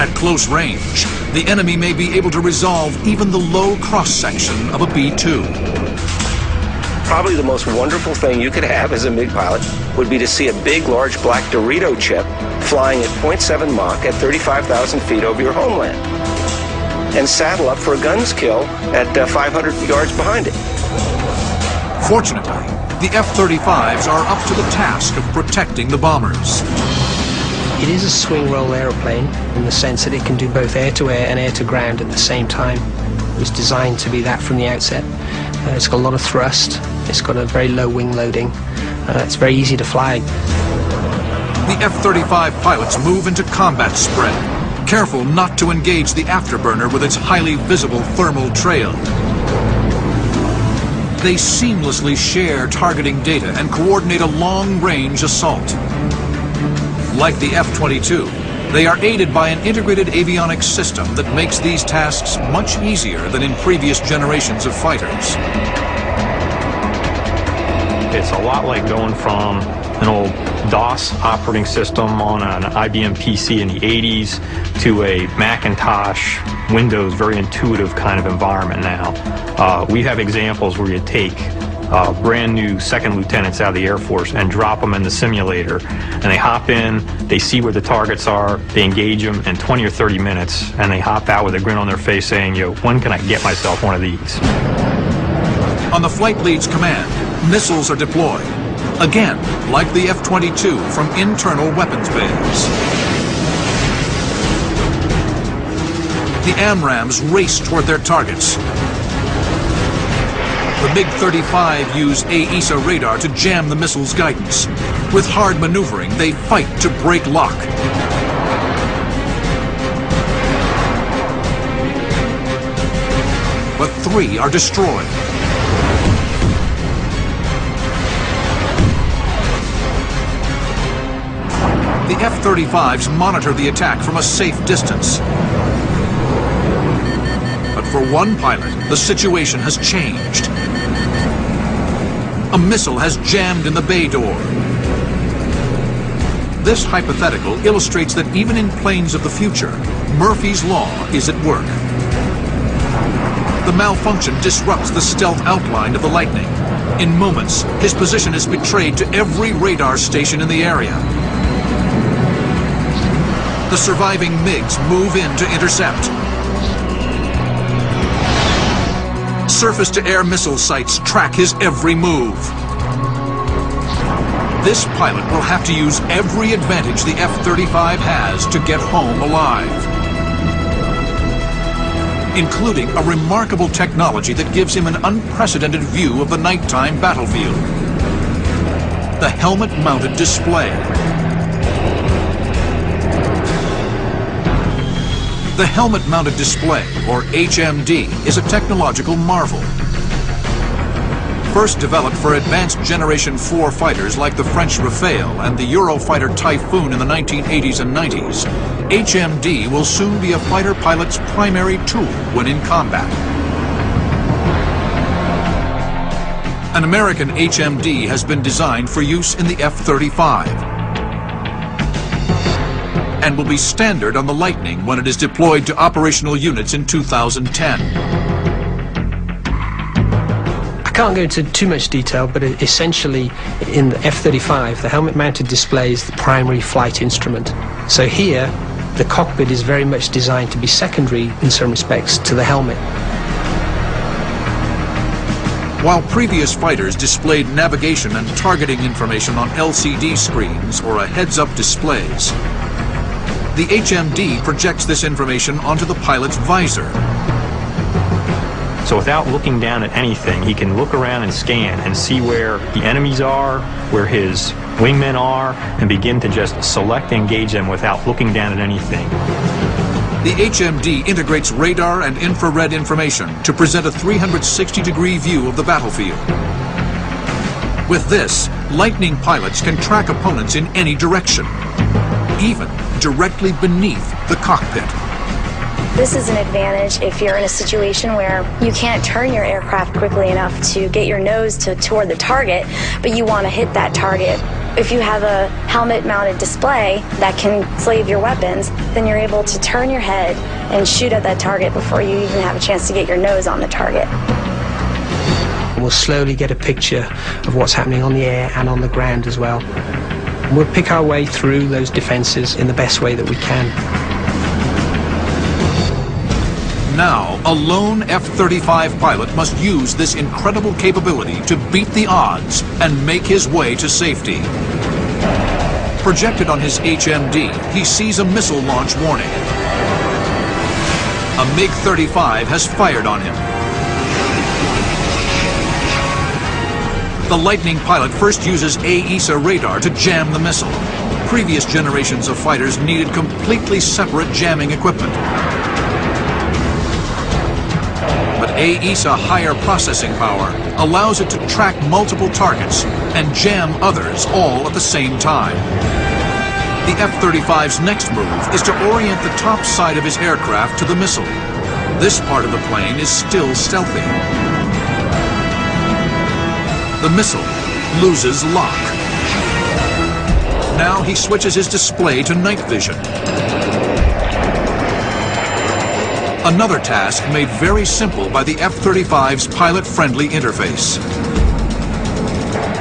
At close range, the enemy may be able to resolve even the low cross-section of a B-2. Probably the most wonderful thing you could have as a MiG pilot would be to see a big, large black Dorito chip flying at 0.7 Mach at 35,000 feet over your homeland and saddle up for a guns kill at 500 yards behind it. Fortunately, the F-35s are up to the task of protecting the bombers. It is a swing-roll aeroplane in the sense that it can do both air-to-air and air-to-ground at the same time. It was designed to be that from the outset. It's got a lot of thrust, it's got a very low wing loading, it's very easy to fly. The F-35 pilots move into combat spread, careful not to engage the afterburner with its highly visible thermal trail. They seamlessly share targeting data and coordinate a long-range assault. Like the F-22, they are aided by an integrated avionics system that makes these tasks much easier than in previous generations of fighters. It's a lot like going from an old DOS operating system on an IBM PC in the 80s to a Macintosh, Windows, very intuitive kind of environment now. We have examples where you take brand new second lieutenants out of the Air Force and drop them in the simulator, and they hop in, they see where the targets are, they engage them in 20 or 30 minutes, and they hop out with a grin on their face saying, "Yo, when can I get myself one of these?" On the flight lead's command, missiles are deployed, again like the F-22 from internal weapons bays. The AMRAAMs race toward their targets. The MiG-35 use AESA radar to jam the missile's guidance. With hard maneuvering, they fight to break lock. But 3 are destroyed. The F-35s monitor the attack from a safe distance. But for one pilot, the situation has changed. A missile has jammed in the bay door. This hypothetical illustrates that even in planes of the future, Murphy's Law is at work. The malfunction disrupts the stealth outline of the Lightning. In moments, his position is betrayed to every radar station in the area. The surviving MiGs move in to intercept. Surface-to-air missile sites track his every move. This pilot will have to use every advantage the F-35 has to get home alive, including a remarkable technology that gives him an unprecedented view of the nighttime battlefield. The helmet-mounted display. The helmet-mounted display, or HMD, is a technological marvel. First developed for advanced Generation 4 fighters like the French Rafale and the Eurofighter Typhoon in the 1980s and 90s, HMD will soon be a fighter pilot's primary tool when in combat. An American HMD has been designed for use in the F-35 and will be standard on the Lightning when it is deployed to operational units in 2010. I can't go into too much detail, but essentially in the F-35, the helmet-mounted display is the primary flight instrument. So here, the cockpit is very much designed to be secondary in some respects to the helmet. While previous fighters displayed navigation and targeting information on LCD screens or heads-up displays, the HMD projects this information onto the pilot's visor. So without looking down at anything, he can look around and scan and see where the enemies are, where his wingmen are, and begin to just select and engage them without looking down at anything. The HMD integrates radar and infrared information to present a 360-degree view of the battlefield. With this, Lightning pilots can track opponents in any direction, even directly beneath the cockpit. This is an advantage if you're in a situation where you can't turn your aircraft quickly enough to get your nose toward the target, but you want to hit that target. If you have a helmet-mounted display that can slave your weapons, then you're able to turn your head and shoot at that target before you even have a chance to get your nose on the target. We'll slowly get a picture of what's happening on the air and on the ground as well. We'll pick our way through those defenses in the best way that we can. Now, a lone F-35 pilot must use this incredible capability to beat the odds and make his way to safety. Projected on his HMD, he sees a missile launch warning. A MiG-35 has fired on him. The Lightning pilot first uses AESA radar to jam the missile. Previous generations of fighters needed completely separate jamming equipment. But AESA higher processing power allows it to track multiple targets and jam others all at the same time. The F-35's next move is to orient the top side of his aircraft to the missile. This part of the plane is still stealthy. The missile loses lock. Now he switches his display to night vision. Another task made very simple by the F-35's pilot-friendly interface.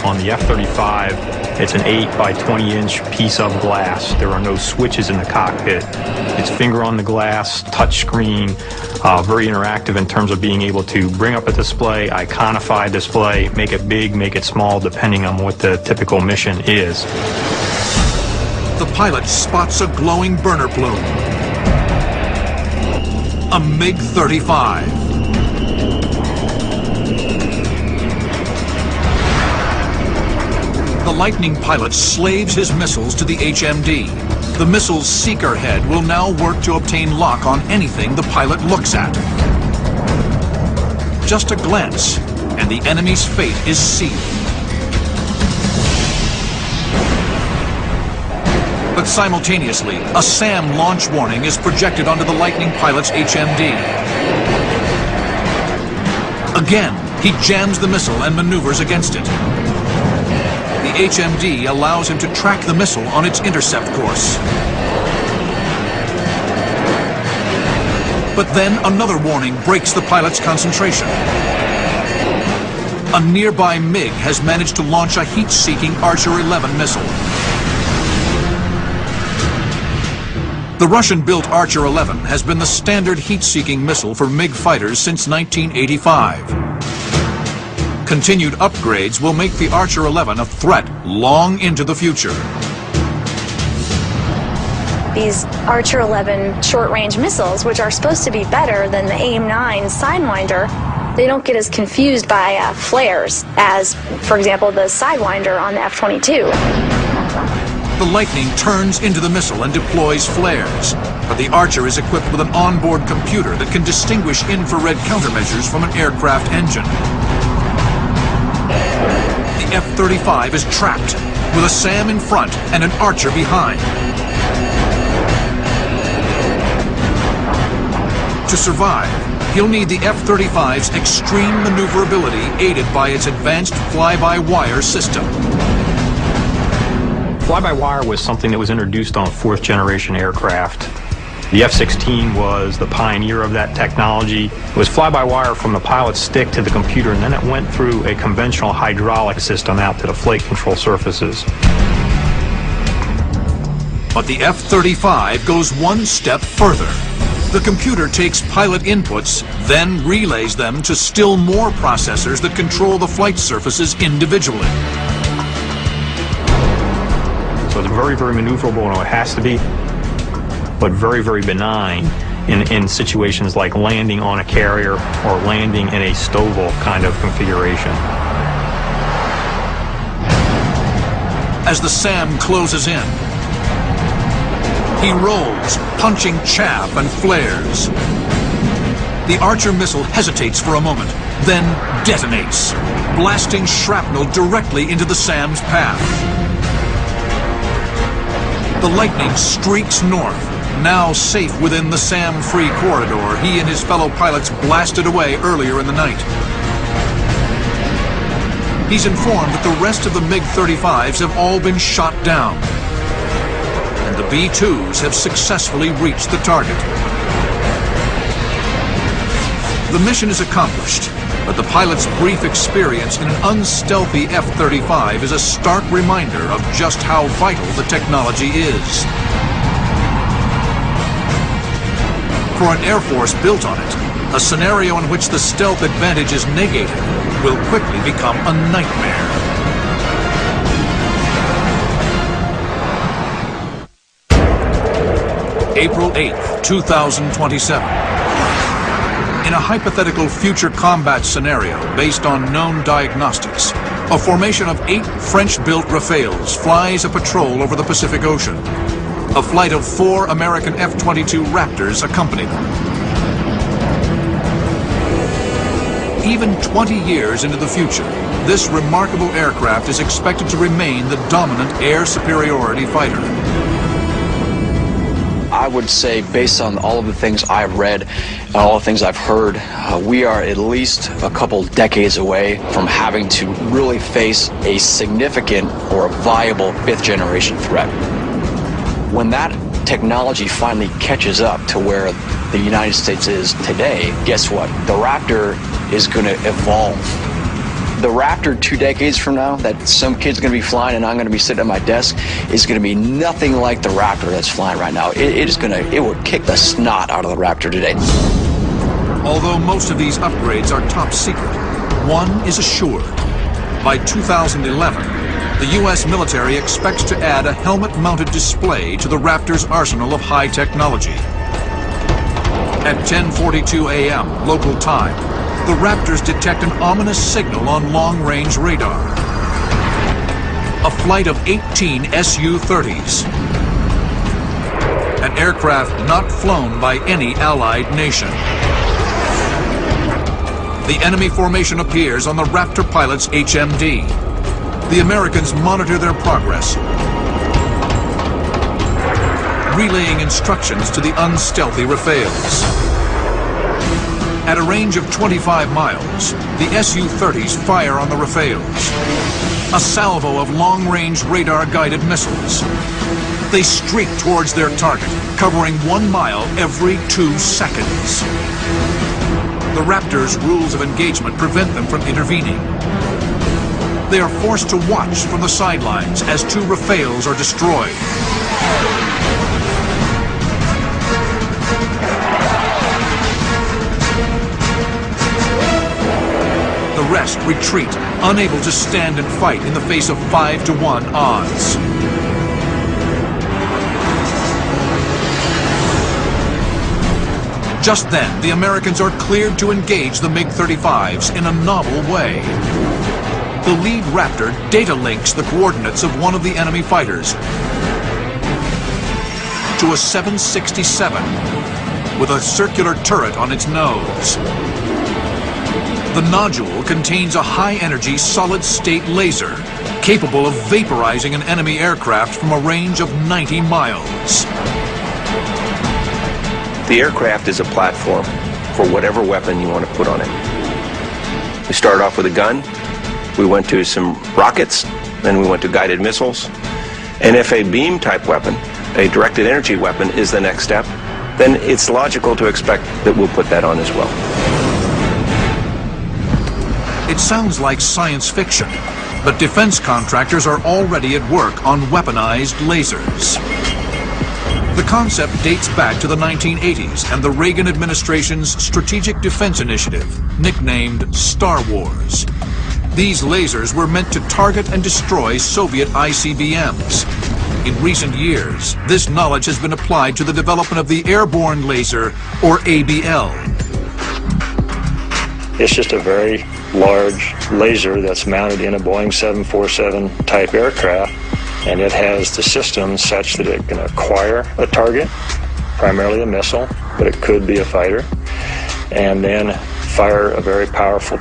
On the F-35, it's an 8 by 20 inch piece of glass. There are no switches in the cockpit. It's finger on the glass, touch screen, very interactive in terms of being able to bring up a display, iconify display, make it big, make it small, depending on what the typical mission is. The pilot spots a glowing burner plume. A MiG-35. The Lightning pilot slaves his missiles to the HMD. The missile's seeker head will now work to obtain lock on anything the pilot looks at. Just a glance, and the enemy's fate is sealed. But simultaneously, a SAM launch warning is projected onto the Lightning pilot's HMD. Again, he jams the missile and maneuvers against it. The HMD allows him to track the missile on its intercept course. But then another warning breaks the pilot's concentration. A nearby MiG has managed to launch a heat-seeking Archer 11 missile. The Russian-built Archer 11 has been the standard heat-seeking missile for MiG fighters since 1985. Continued upgrades will make the Archer 11 a threat long into the future. These Archer 11 short-range missiles, which are supposed to be better than the AIM-9 Sidewinder, they don't get as confused by flares as, for example, the Sidewinder on the F-22. The Lightning turns into the missile and deploys flares, but the Archer is equipped with an onboard computer that can distinguish infrared countermeasures from an aircraft engine. The F-35 is trapped, with a SAM in front and an Archer behind. To survive, he'll need the F-35's extreme maneuverability aided by its advanced fly-by-wire system. Fly-by-wire was something that was introduced on fourth-generation aircraft. The F-16 was the pioneer of that technology. It was fly-by-wire from the pilot's stick to the computer, and then it went through a conventional hydraulic system out to the flight control surfaces. But the F-35 goes one step further. The computer takes pilot inputs, then relays them to still more processors that control the flight surfaces individually. So it's very, very maneuverable, and it has to be, but very, very benign in situations like landing on a carrier or landing in a STOVL kind of configuration. As the SAM closes in, he rolls, punching chaff and flares. The Archer missile hesitates for a moment, then detonates, blasting shrapnel directly into the SAM's path. The Lightning streaks north, now safe within the SAM-free corridor he and his fellow pilots blasted away earlier in the night. He's informed that the rest of the MiG-35s have all been shot down, and the B-2s have successfully reached the target. The mission is accomplished, but the pilot's brief experience in an unstealthy F-35 is a stark reminder of just how vital the technology is. For an Air Force built on it, a scenario in which the stealth advantage is negated will quickly become a nightmare. April 8th, 2027. In a hypothetical future combat scenario based on known diagnostics, A formation of 8 French-built Rafales flies a patrol over the Pacific Ocean. A flight of 4 American F-22 Raptors accompany them. Even 20 years into the future, this remarkable aircraft is expected to remain the dominant air superiority fighter. I would say, based on all of the things I've read and all the things I've heard, we are at least a couple decades away from having to really face a significant or a viable 5th generation threat. When that technology finally catches up to where the United States is today, guess what? The Raptor is going to evolve. The Raptor 2 decades from now that some kid's going to be flying and I'm going to be sitting at my desk is going to be nothing like the Raptor that's flying right now. It will kick the snot out of the Raptor today. Although most of these upgrades are top secret, one is assured. By 2011, the U.S. military expects to add a helmet-mounted display to the Raptor's arsenal of high technology. At 10:42 a.m. local time, the Raptors detect an ominous signal on long-range radar. A flight of 18 Su-30s. An aircraft not flown by any allied nation. The enemy formation appears on the Raptor pilot's HMD. The Americans monitor their progress, relaying instructions to the unstealthy Rafales. At a range of 25 miles, the Su-30s fire on the Rafales. A salvo of long-range radar-guided missiles. They streak towards their target, covering 1 mile every 2 seconds. The Raptors' rules of engagement prevent them from intervening. They are forced to watch from the sidelines as 2 Rafales are destroyed. The rest retreat, unable to stand and fight in the face of 5-to-1 odds. Just then, the Americans are cleared to engage the MiG-35s in a novel way. The lead Raptor data links the coordinates of one of the enemy fighters to a 767 with a circular turret on its nose. The nodule contains a high-energy solid-state laser capable of vaporizing an enemy aircraft from a range of 90 miles. The aircraft is a platform for whatever weapon you want to put on it. We started off with a gun. We went to some rockets, then we went to guided missiles. And if a beam-type weapon, a directed energy weapon, is the next step, then it's logical to expect that we'll put that on as well. It sounds like science fiction, but defense contractors are already at work on weaponized lasers. The concept dates back to the 1980s and the Reagan administration's Strategic Defense Initiative, nicknamed Star Wars. These lasers were meant to target and destroy Soviet ICBMs. In recent years, this knowledge has been applied to the development of the Airborne Laser, or ABL. It's just a very large laser that's mounted in a Boeing 747 type aircraft, and it has the system such that it can acquire a target, primarily a missile, but it could be a fighter, and then fire a very powerful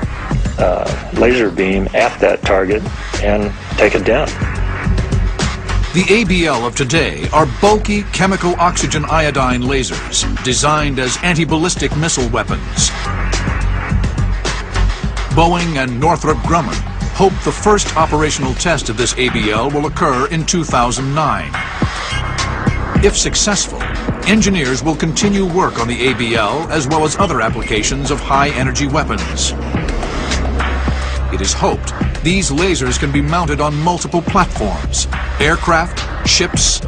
laser beam at that target and take it down. The ABL of today are bulky chemical oxygen iodine lasers designed as anti-ballistic missile weapons. Boeing and Northrop Grumman hope the first operational test of this ABL will occur in 2009. If successful, engineers will continue work on the ABL as well as other applications of high-energy weapons. It is hoped these lasers can be mounted on multiple platforms, aircraft, ships,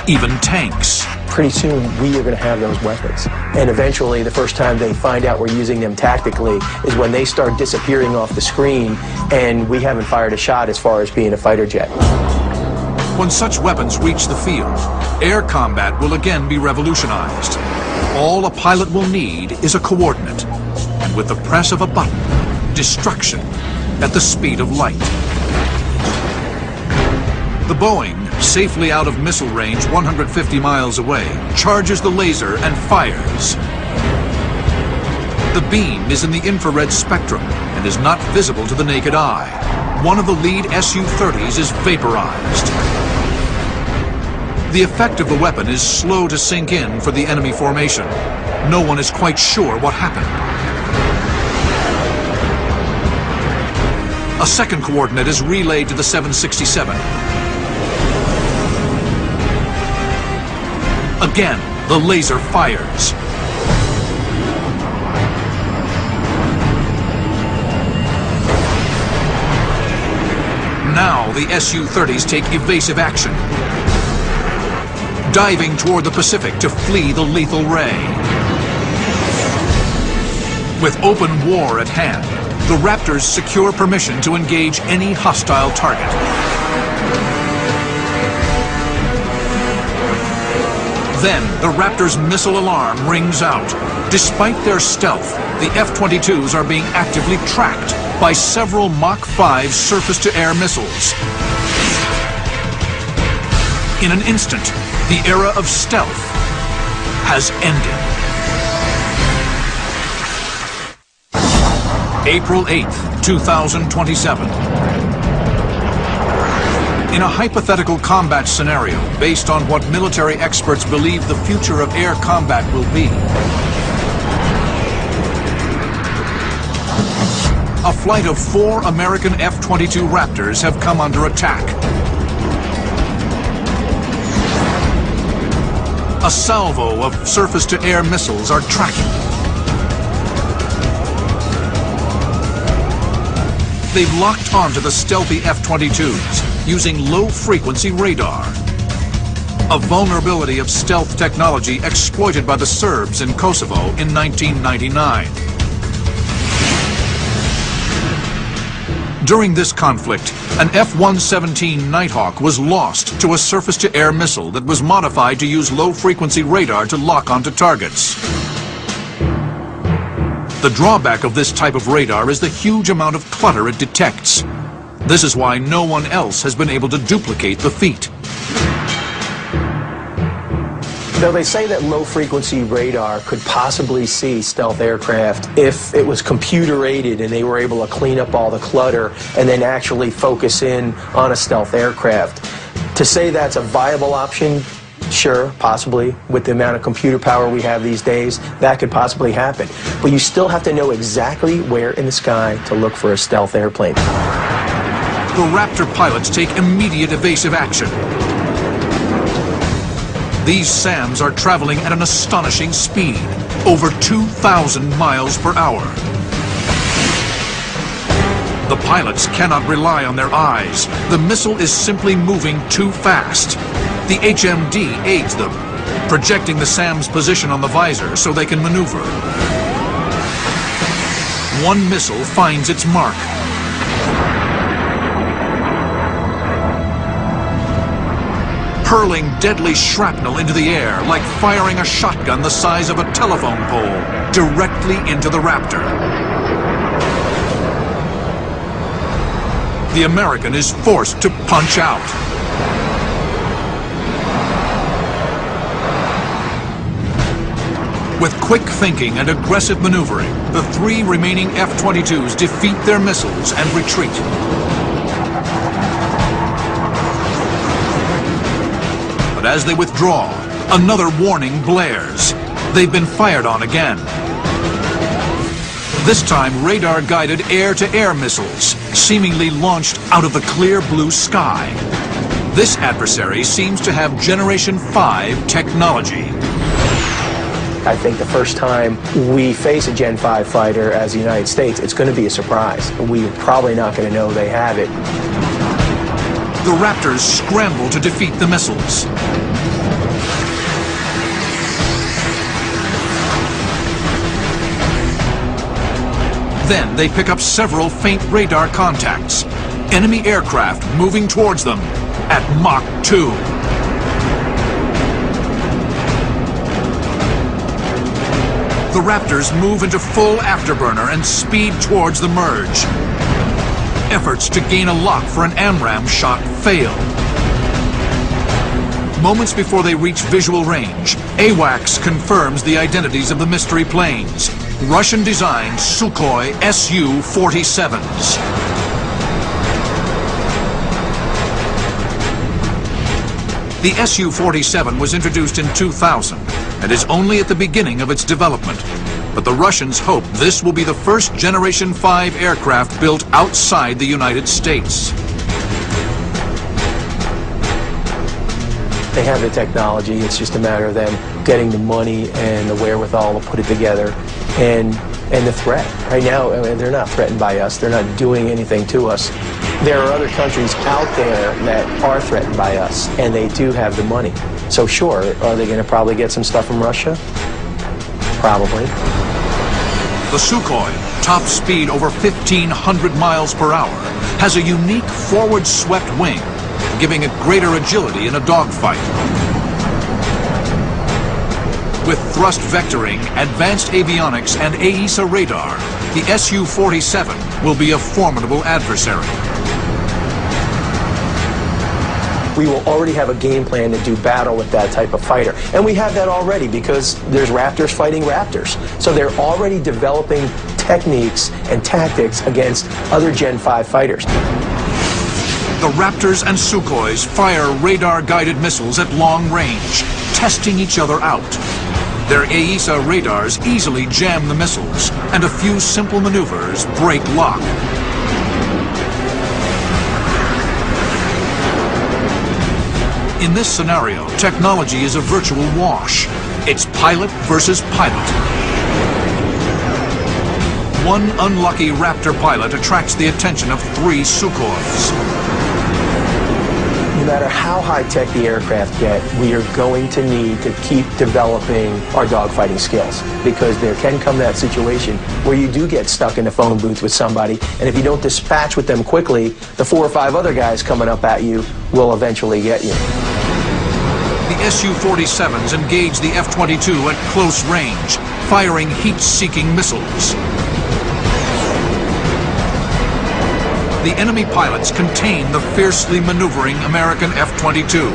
even tanks. Pretty soon, we are going to have those weapons. And eventually, the first time they find out we're using them tactically is when they start disappearing off the screen and we haven't fired a shot as far as being a fighter jet. When such weapons reach the field, air combat will again be revolutionized. All a pilot will need is a coordinate, and with the press of a button, destruction at the speed of light. The Boeing, safely out of missile range 150 miles away, charges the laser and fires. The beam is in the infrared spectrum and is not visible to the naked eye. One of the lead Su-30s is vaporized. The effect of the weapon is slow to sink in for the enemy formation. No one is quite sure what happened. A second coordinate is relayed to the 767. Again, the laser fires. Now the Su-30s take evasive action, diving toward the Pacific to flee the lethal ray. With open war at hand, the Raptors secure permission to engage any hostile target. Then, the Raptors' missile alarm rings out. Despite their stealth, the F-22s are being actively tracked by several Mach 5 surface-to-air missiles. In an instant, the era of stealth has ended. April 8th, 2027. In a hypothetical combat scenario based on what military experts believe the future of air combat will be, a flight of 4 American F-22 Raptors have come under attack. A salvo of surface-to-air missiles are tracking. They've locked onto the stealthy F-22s using low-frequency radar, a vulnerability of stealth technology exploited by the Serbs in Kosovo in 1999. During this conflict, an F-117 Nighthawk was lost to a surface-to-air missile that was modified to use low-frequency radar to lock onto targets. The drawback of this type of radar is the huge amount of clutter it detects. This is why no one else has been able to duplicate the feat. Though they say that low-frequency radar could possibly see stealth aircraft if it was computer-aided and they were able to clean up all the clutter and then actually focus in on a stealth aircraft. To say that's a viable option, sure, possibly. With the amount of computer power we have these days, that could possibly happen. But you still have to know exactly where in the sky to look for a stealth airplane. The Raptor pilots take immediate evasive action. These SAMs are traveling at an astonishing speed, over 2,000 miles per hour. The pilots cannot rely on their eyes. The missile is simply moving too fast. The HMD aids them, projecting the SAM's position on the visor so they can maneuver. One missile finds its mark. Hurling deadly shrapnel into the air like firing a shotgun the size of a telephone pole directly into the Raptor. The American is forced to punch out. With quick thinking and aggressive maneuvering, the 3 remaining F-22s defeat their missiles and retreat. But as they withdraw, another warning blares. They've been fired on again. This time, radar-guided air-to-air missiles, seemingly launched out of the clear blue sky. This adversary seems to have Generation 5 technology. I think the first time we face a Gen 5 fighter as the United States, it's going to be a surprise. We're probably not going to know they have it. The Raptors scramble to defeat the missiles. Then they pick up several faint radar contacts. Enemy aircraft moving towards them at Mach 2. The Raptors move into full afterburner and speed towards the merge. Efforts to gain a lock for an AMRAAM shot fail. Moments before they reach visual range, AWACS confirms the identities of the mystery planes, Russian-designed Sukhoi Su-47s. The Su-47 was introduced in 2000 and is only at the beginning of its development. But the Russians hope this will be the first Generation 5 aircraft built outside the United States. They have the technology, it's just a matter of them getting the money and the wherewithal to put it together and the threat. Right now, they're not threatened by us, they're not doing anything to us. There are other countries out there that are threatened by us, and they do have the money. So sure, are they going to probably get some stuff from Russia? Probably. The Sukhoi, top speed over 1,500 miles per hour, has a unique forward-swept wing, giving it greater agility in a dogfight. With thrust vectoring, advanced avionics, and AESA radar, the Su-47 will be a formidable adversary. We will already have a game plan to do battle with that type of fighter. And we have that already because there's Raptors fighting Raptors. So they're already developing techniques and tactics against other Gen 5 fighters. The Raptors and Sukhois fire radar-guided missiles at long range, testing each other out. Their AESA radars easily jam the missiles, and a few simple maneuvers break lock. In this scenario, technology is a virtual wash. It's pilot versus pilot. One unlucky Raptor pilot attracts the attention of 3 Sukhois. No matter how high-tech the aircraft get, we are going to need to keep developing our dogfighting skills, because there can come that situation where you do get stuck in the phone booth with somebody, and if you don't dispatch with them quickly, the 4 or 5 other guys coming up at you will eventually get you. The Su-47s engage the F-22 at close range, firing heat-seeking missiles. The enemy pilots contain the fiercely maneuvering American F-22.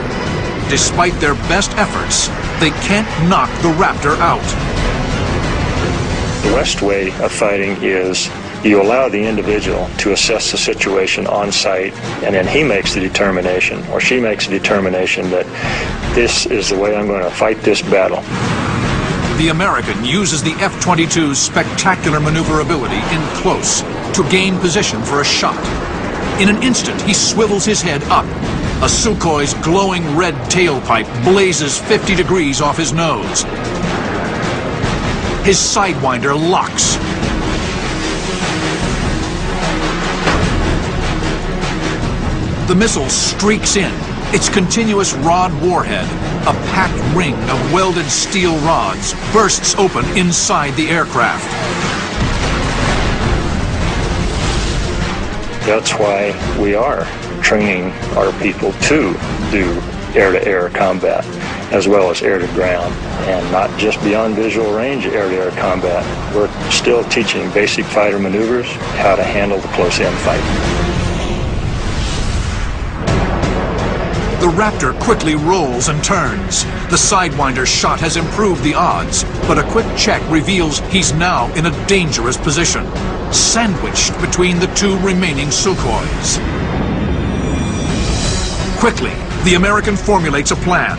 Despite their best efforts, they can't knock the Raptor out. The West way of fighting is you allow the individual to assess the situation on site, and then he makes the determination, or she makes the determination, that this is the way I'm going to fight this battle. The American uses the F-22's spectacular maneuverability in close to gain position for a shot. In an instant, he swivels his head up. A Sukhoi's glowing red tailpipe blazes 50 degrees off his nose. His Sidewinder locks. The missile streaks in. Its continuous rod warhead, a packed ring of welded steel rods, bursts open inside the aircraft. That's why we are training our people to do air-to-air combat as well as air-to-ground, and not just beyond visual range air-to-air combat. We're still teaching basic fighter maneuvers, how to handle the close-in fight. The Raptor quickly rolls and turns. The Sidewinder shot has improved the odds, but a quick check reveals he's now in a dangerous position, sandwiched between the 2 remaining Sukhois. Quickly, the American formulates a plan,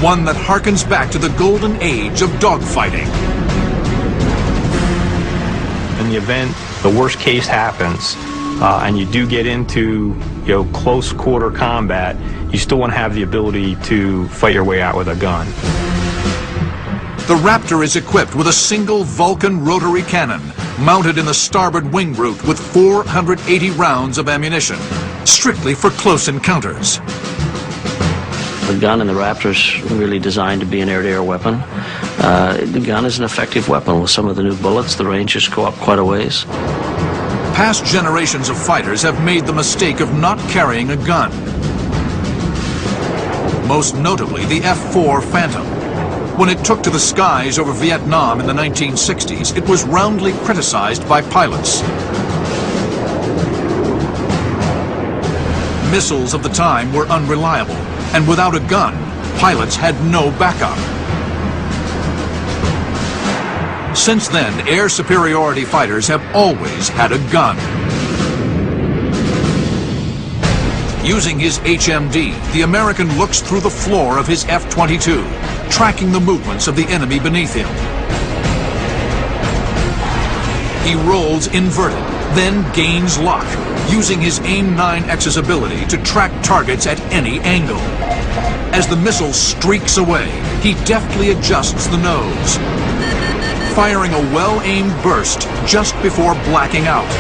one that harkens back to the golden age of dogfighting. In the event the worst case happens, and you do get into close quarter combat, you still want to have the ability to fight your way out with a gun. The Raptor is equipped with a single Vulcan rotary cannon, mounted in the starboard wing root with 480 rounds of ammunition, strictly for close encounters. The gun in the Raptor is really designed to be an air-to-air weapon. The gun is an effective weapon. With some of the new bullets, the ranges go up quite a ways. Past generations of fighters have made the mistake of not carrying a gun. Most notably the F-4 Phantom. When it took to the skies over Vietnam in the 1960s, it was roundly criticized by pilots. Missiles of the time were unreliable, and without a gun, pilots had no backup. Since then, air superiority fighters have always had a gun. Using his HMD, the American looks through the floor of his F-22, tracking the movements of the enemy beneath him. He rolls inverted, then gains lock, using his AIM-9X's ability to track targets at any angle. As the missile streaks away, he deftly adjusts the nose, firing a well-aimed burst just before blacking out.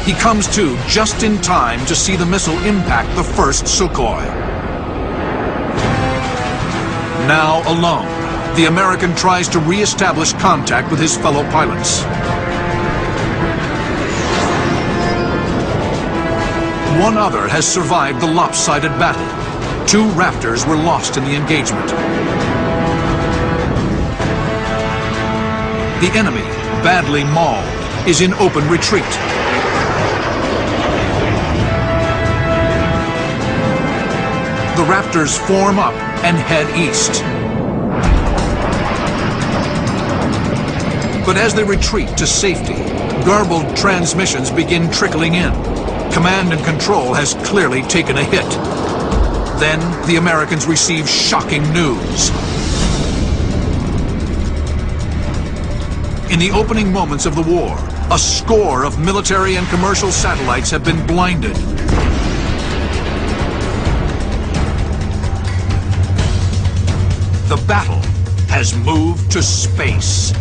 He comes to just in time to see the missile impact the first Sukhoi. Now alone, the American tries to re-establish contact with his fellow pilots. One other has survived the lopsided battle. 2 Raptors were lost in the engagement. The enemy, badly mauled, is in open retreat. The Raptors form up and head east. But as they retreat to safety, garbled transmissions begin trickling in. Command and control has clearly taken a hit. Then the Americans receive shocking news. In the opening moments of the war, a score of military and commercial satellites have been blinded. The battle has moved to space.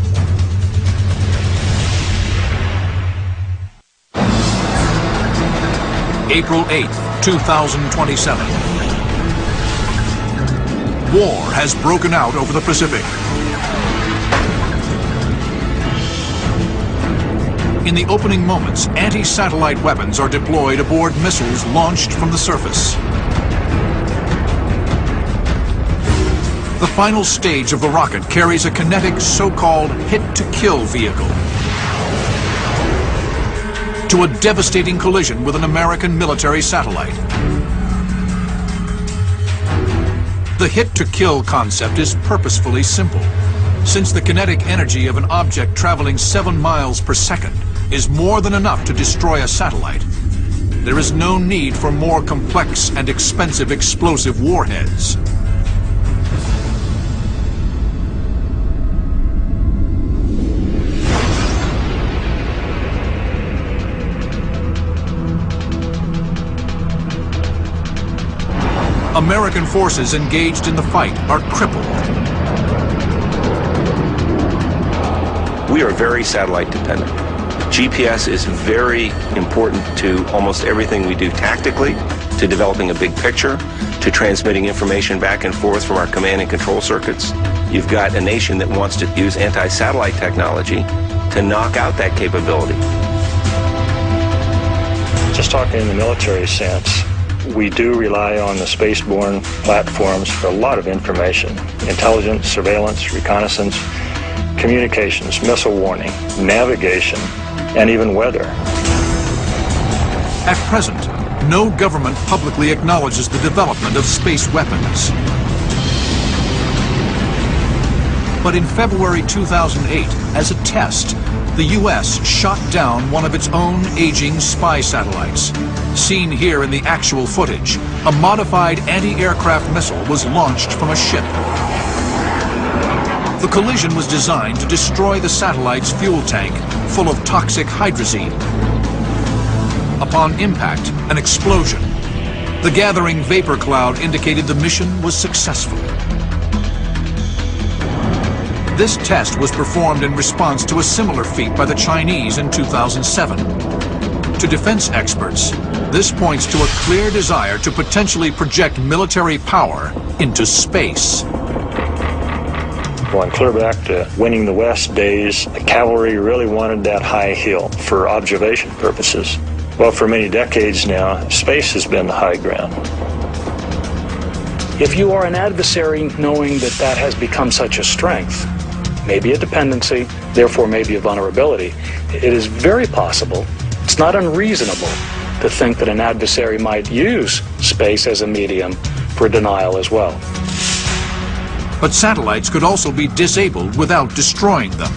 April 8th, 2027. War has broken out over the Pacific. In the opening moments, anti-satellite weapons are deployed aboard missiles launched from the surface. The final stage of the rocket carries a kinetic so-called hit-to-kill vehicle to a devastating collision with an American military satellite. The hit-to-kill concept is purposefully simple, since the kinetic energy of an object traveling 7 miles per second is more than enough to destroy a satellite. There is no need for more complex and expensive explosive warheads. American forces engaged in the fight are crippled. We are very satellite dependent. GPS is very important to almost everything we do tactically, to developing a big picture, to transmitting information back and forth from our command and control circuits. You've got a nation that wants to use anti-satellite technology to knock out that capability. Just talking in the military sense, we do rely on the spaceborne platforms for a lot of information: intelligence, surveillance, reconnaissance, communications, missile warning, navigation, and even weather. At present, no government publicly acknowledges the development of space weapons. But in February 2008, as a test, the U.S. shot down one of its own aging spy satellites. Seen here in the actual footage, a modified anti-aircraft missile was launched from a ship. The collision was designed to destroy the satellite's fuel tank, full of toxic hydrazine. Upon impact, an explosion. The gathering vapor cloud indicated the mission was successful. This test was performed in response to a similar feat by the Chinese in 2007. To defense experts, this points to a clear desire to potentially project military power into space. Going clear back to winning the West days, the cavalry really wanted that high hill for observation purposes. Well, for many decades now, space has been the high ground. If you are an adversary knowing that that has become such a strength, maybe a dependency, therefore maybe a vulnerability, it is very possible, it's not unreasonable, to think that an adversary might use space as a medium for denial as well. But satellites could also be disabled without destroying them.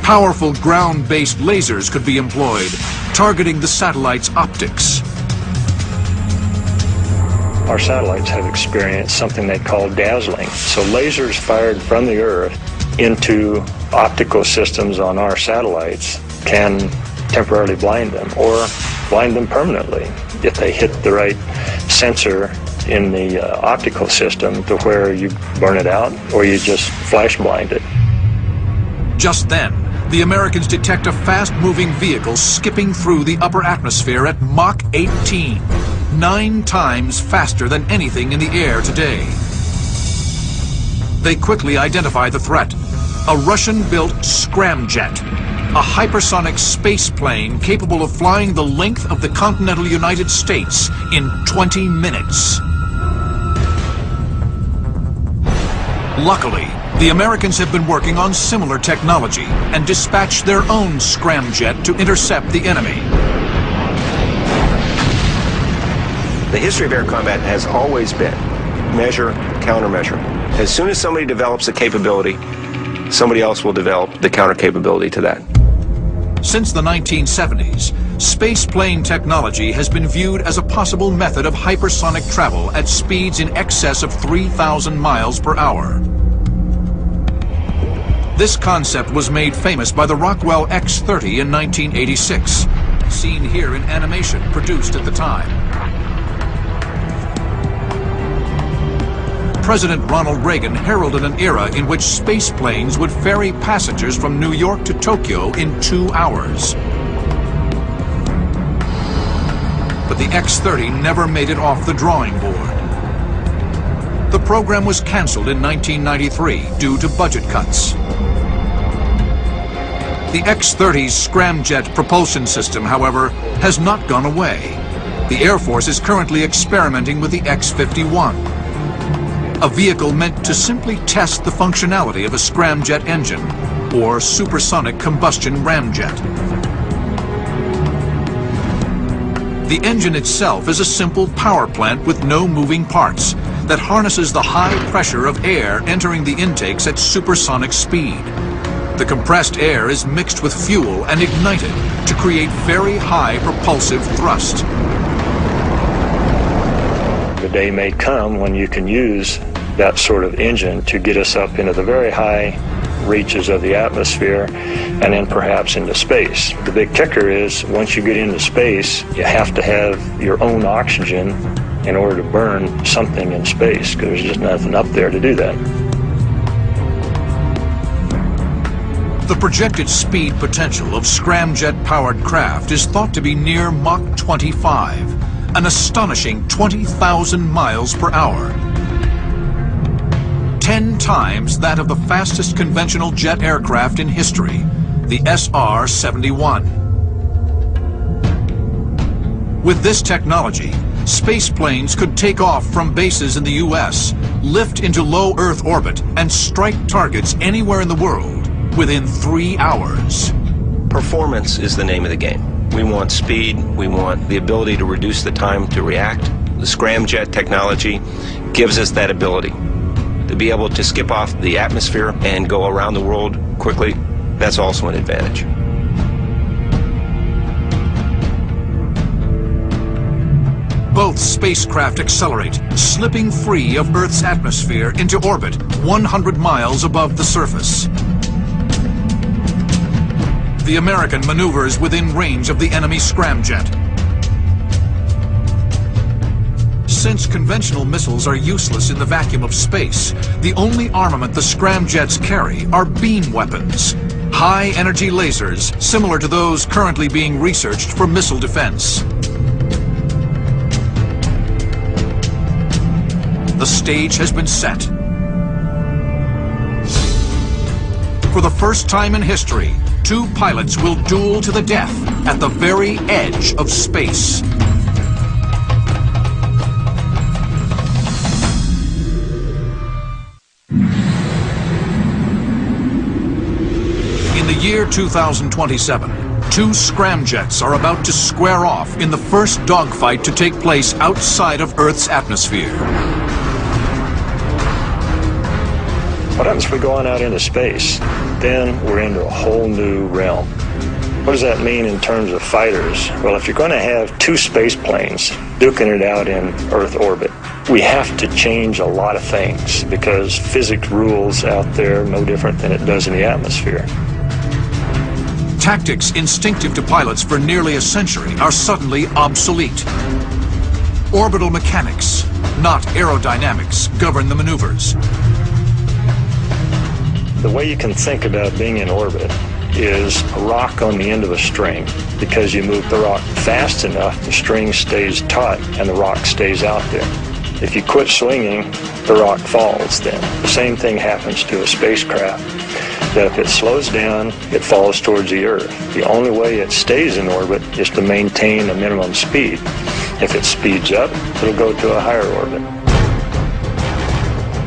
Powerful ground-based lasers could be employed, targeting the satellite's optics. Our satellites have experienced something they call dazzling. So lasers fired from the Earth into optical systems on our satellites can temporarily blind them or blind them permanently if they hit the right sensor in the optical system to where you burn it out or you just flash blind it. Just then, the Americans detect a fast-moving vehicle skipping through the upper atmosphere at Mach 18, 9 times faster than anything in the air today. They quickly identify the threat, a Russian-built scramjet, a hypersonic space plane capable of flying the length of the continental United States in 20 minutes. Luckily, the Americans have been working on similar technology and dispatched their own scramjet to intercept the enemy. The history of air combat has always been measure, countermeasure. As soon as somebody develops a capability, somebody else will develop the counter capability to that. Since the 1970s, spaceplane technology has been viewed as a possible method of hypersonic travel at speeds in excess of 3,000 miles per hour. This concept was made famous by the Rockwell X-30 in 1986, seen here in animation produced at the time. President Ronald Reagan heralded an era in which space planes would ferry passengers from New York to Tokyo in 2 hours. But the X-30 never made it off the drawing board. The program was canceled in 1993 due to budget cuts. The X-30's scramjet propulsion system, however, has not gone away. The Air Force is currently experimenting with the X-51. A vehicle meant to simply test the functionality of a scramjet engine, or supersonic combustion ramjet. The engine itself is a simple power plant with no moving parts that harnesses the high pressure of air entering the intakes at supersonic speed. The compressed air is mixed with fuel and ignited to create very high propulsive thrust. The day may come when you can use that sort of engine to get us up into the very high reaches of the atmosphere and then perhaps into space. The big kicker is once you get into space, you have to have your own oxygen in order to burn something in space because there's just nothing up there to do that. The projected speed potential of scramjet-powered craft is thought to be near Mach 25, an astonishing 20,000 miles per hour. 10 times that of the fastest conventional jet aircraft in history, the SR-71. With this technology, space planes could take off from bases in the U.S., lift into low Earth orbit, and strike targets anywhere in the world within 3 hours. Performance is the name of the game. We want speed, we want the ability to reduce the time to react. The scramjet technology gives us that ability. To be able to skip off the atmosphere and go around the world quickly, that's also an advantage. Both spacecraft accelerate, slipping free of Earth's atmosphere into orbit 100 miles above the surface. The American maneuvers within range of the enemy scramjet. Since conventional missiles are useless in the vacuum of space, the only armament the scramjets carry are beam weapons, high-energy lasers similar to those currently being researched for missile defense. The stage has been set. For the first time in history, 2 pilots will duel to the death at the very edge of space. In the year 2027, Two scramjets are about to square off in the first dogfight to take place outside of Earth's atmosphere. What happens if we go on out into space? Then we're into a whole new realm. What does that mean in terms of fighters? Well, if you're going to have two space planes duking it out in Earth orbit, we have to change a lot of things because physics rules out there no different than it does in the atmosphere. Tactics instinctive to pilots for nearly a century are suddenly obsolete. Orbital mechanics, not aerodynamics, govern the maneuvers. The way you can think about being in orbit is a rock on the end of a string. Because you move the rock fast enough, the string stays taut and the rock stays out there. If you quit swinging, the rock falls then. The same thing happens to a spacecraft. That if it slows down, it falls towards the Earth. The only way it stays in orbit is to maintain a minimum speed. If it speeds up, it'll go to a higher orbit.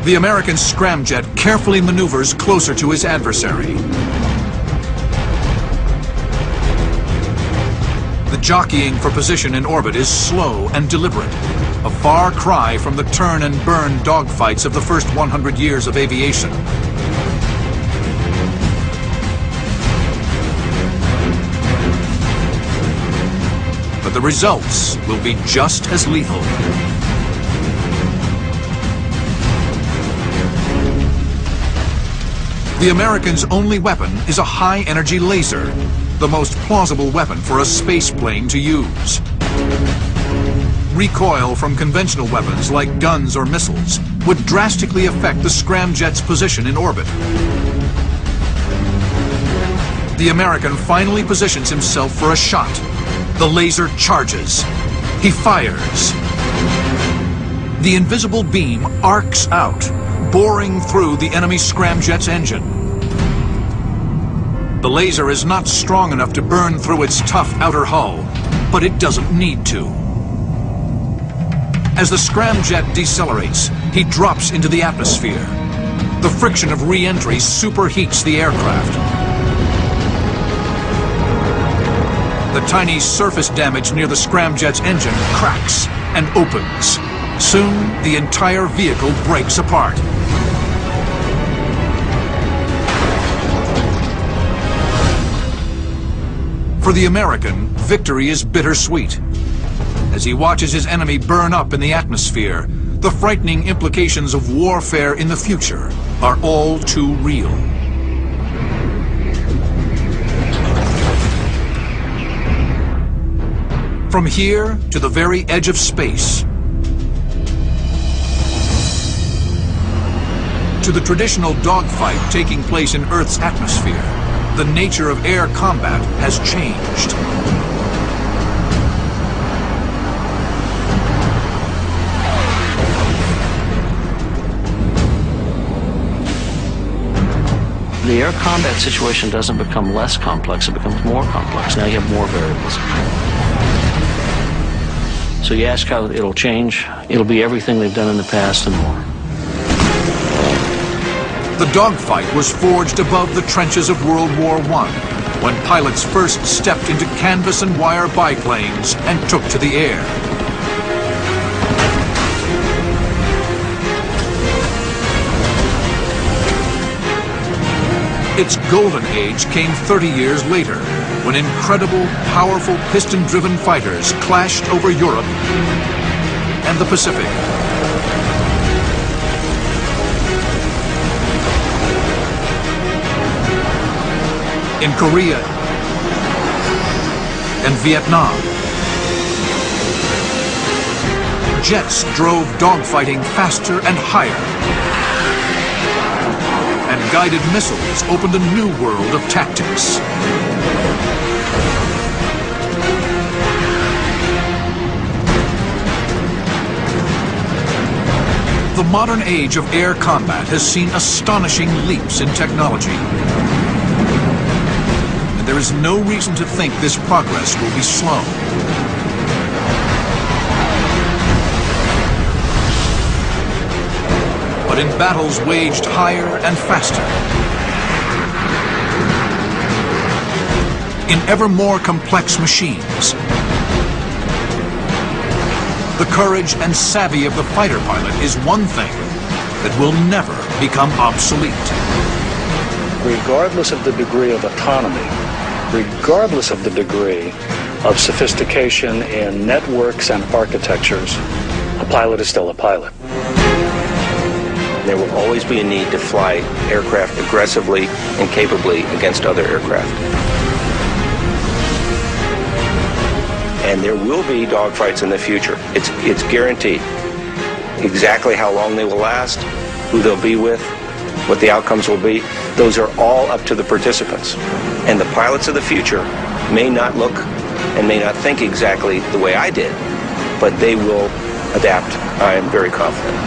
The American scramjet carefully maneuvers closer to his adversary. The jockeying for position in orbit is slow and deliberate, a far cry from the turn and burn dogfights of the first 100 years of aviation. But the results will be just as lethal. The Americans' only weapon is a high-energy laser, the most plausible weapon for a space plane to use. Recoil from conventional weapons like guns or missiles would drastically affect the scramjet's position in orbit. The American finally positions himself for a shot. The laser charges. He fires. The invisible beam arcs out, boring through the enemy scramjet's engine. The laser is not strong enough to burn through its tough outer hull, but it doesn't need to. As the scramjet decelerates, he drops into the atmosphere. The friction of re-entry superheats the aircraft. The tiny surface damage near the scramjet's engine cracks and opens. Soon, the entire vehicle breaks apart. For the American, victory is bittersweet. As he watches his enemy burn up in the atmosphere, the frightening implications of warfare in the future are all too real. From here to the very edge of space, to the traditional dogfight taking place in Earth's atmosphere, the nature of air combat has changed. The air combat situation doesn't become less complex, it becomes more complex. Now you have more variables. So you ask how it'll change, it'll be everything they've done in the past and more. The dogfight was forged above the trenches of World War I, when pilots first stepped into canvas and wire biplanes and took to the air. Its golden age came 30 years later, when incredible, powerful piston-driven fighters clashed over Europe and the Pacific. In Korea and Vietnam, jets drove dogfighting faster and higher, and guided missiles opened a new world of tactics. The modern age of air combat has seen astonishing leaps in technology. And there is no reason to think this progress will be slow. But in battles waged higher and faster, in ever more complex machines. The courage and savvy of the fighter pilot is one thing that will never become obsolete. Regardless of the degree of autonomy, regardless of the degree of sophistication in networks and architectures, a pilot is still a pilot. There will always be a need to fly aircraft aggressively and capably against other aircraft. And there will be dogfights in the future. It's guaranteed. Exactly how long they will last, who they'll be with, what the outcomes will be, those are all up to the participants. And the pilots of the future may not look and may not think exactly the way I did, but they will adapt. I am very confident.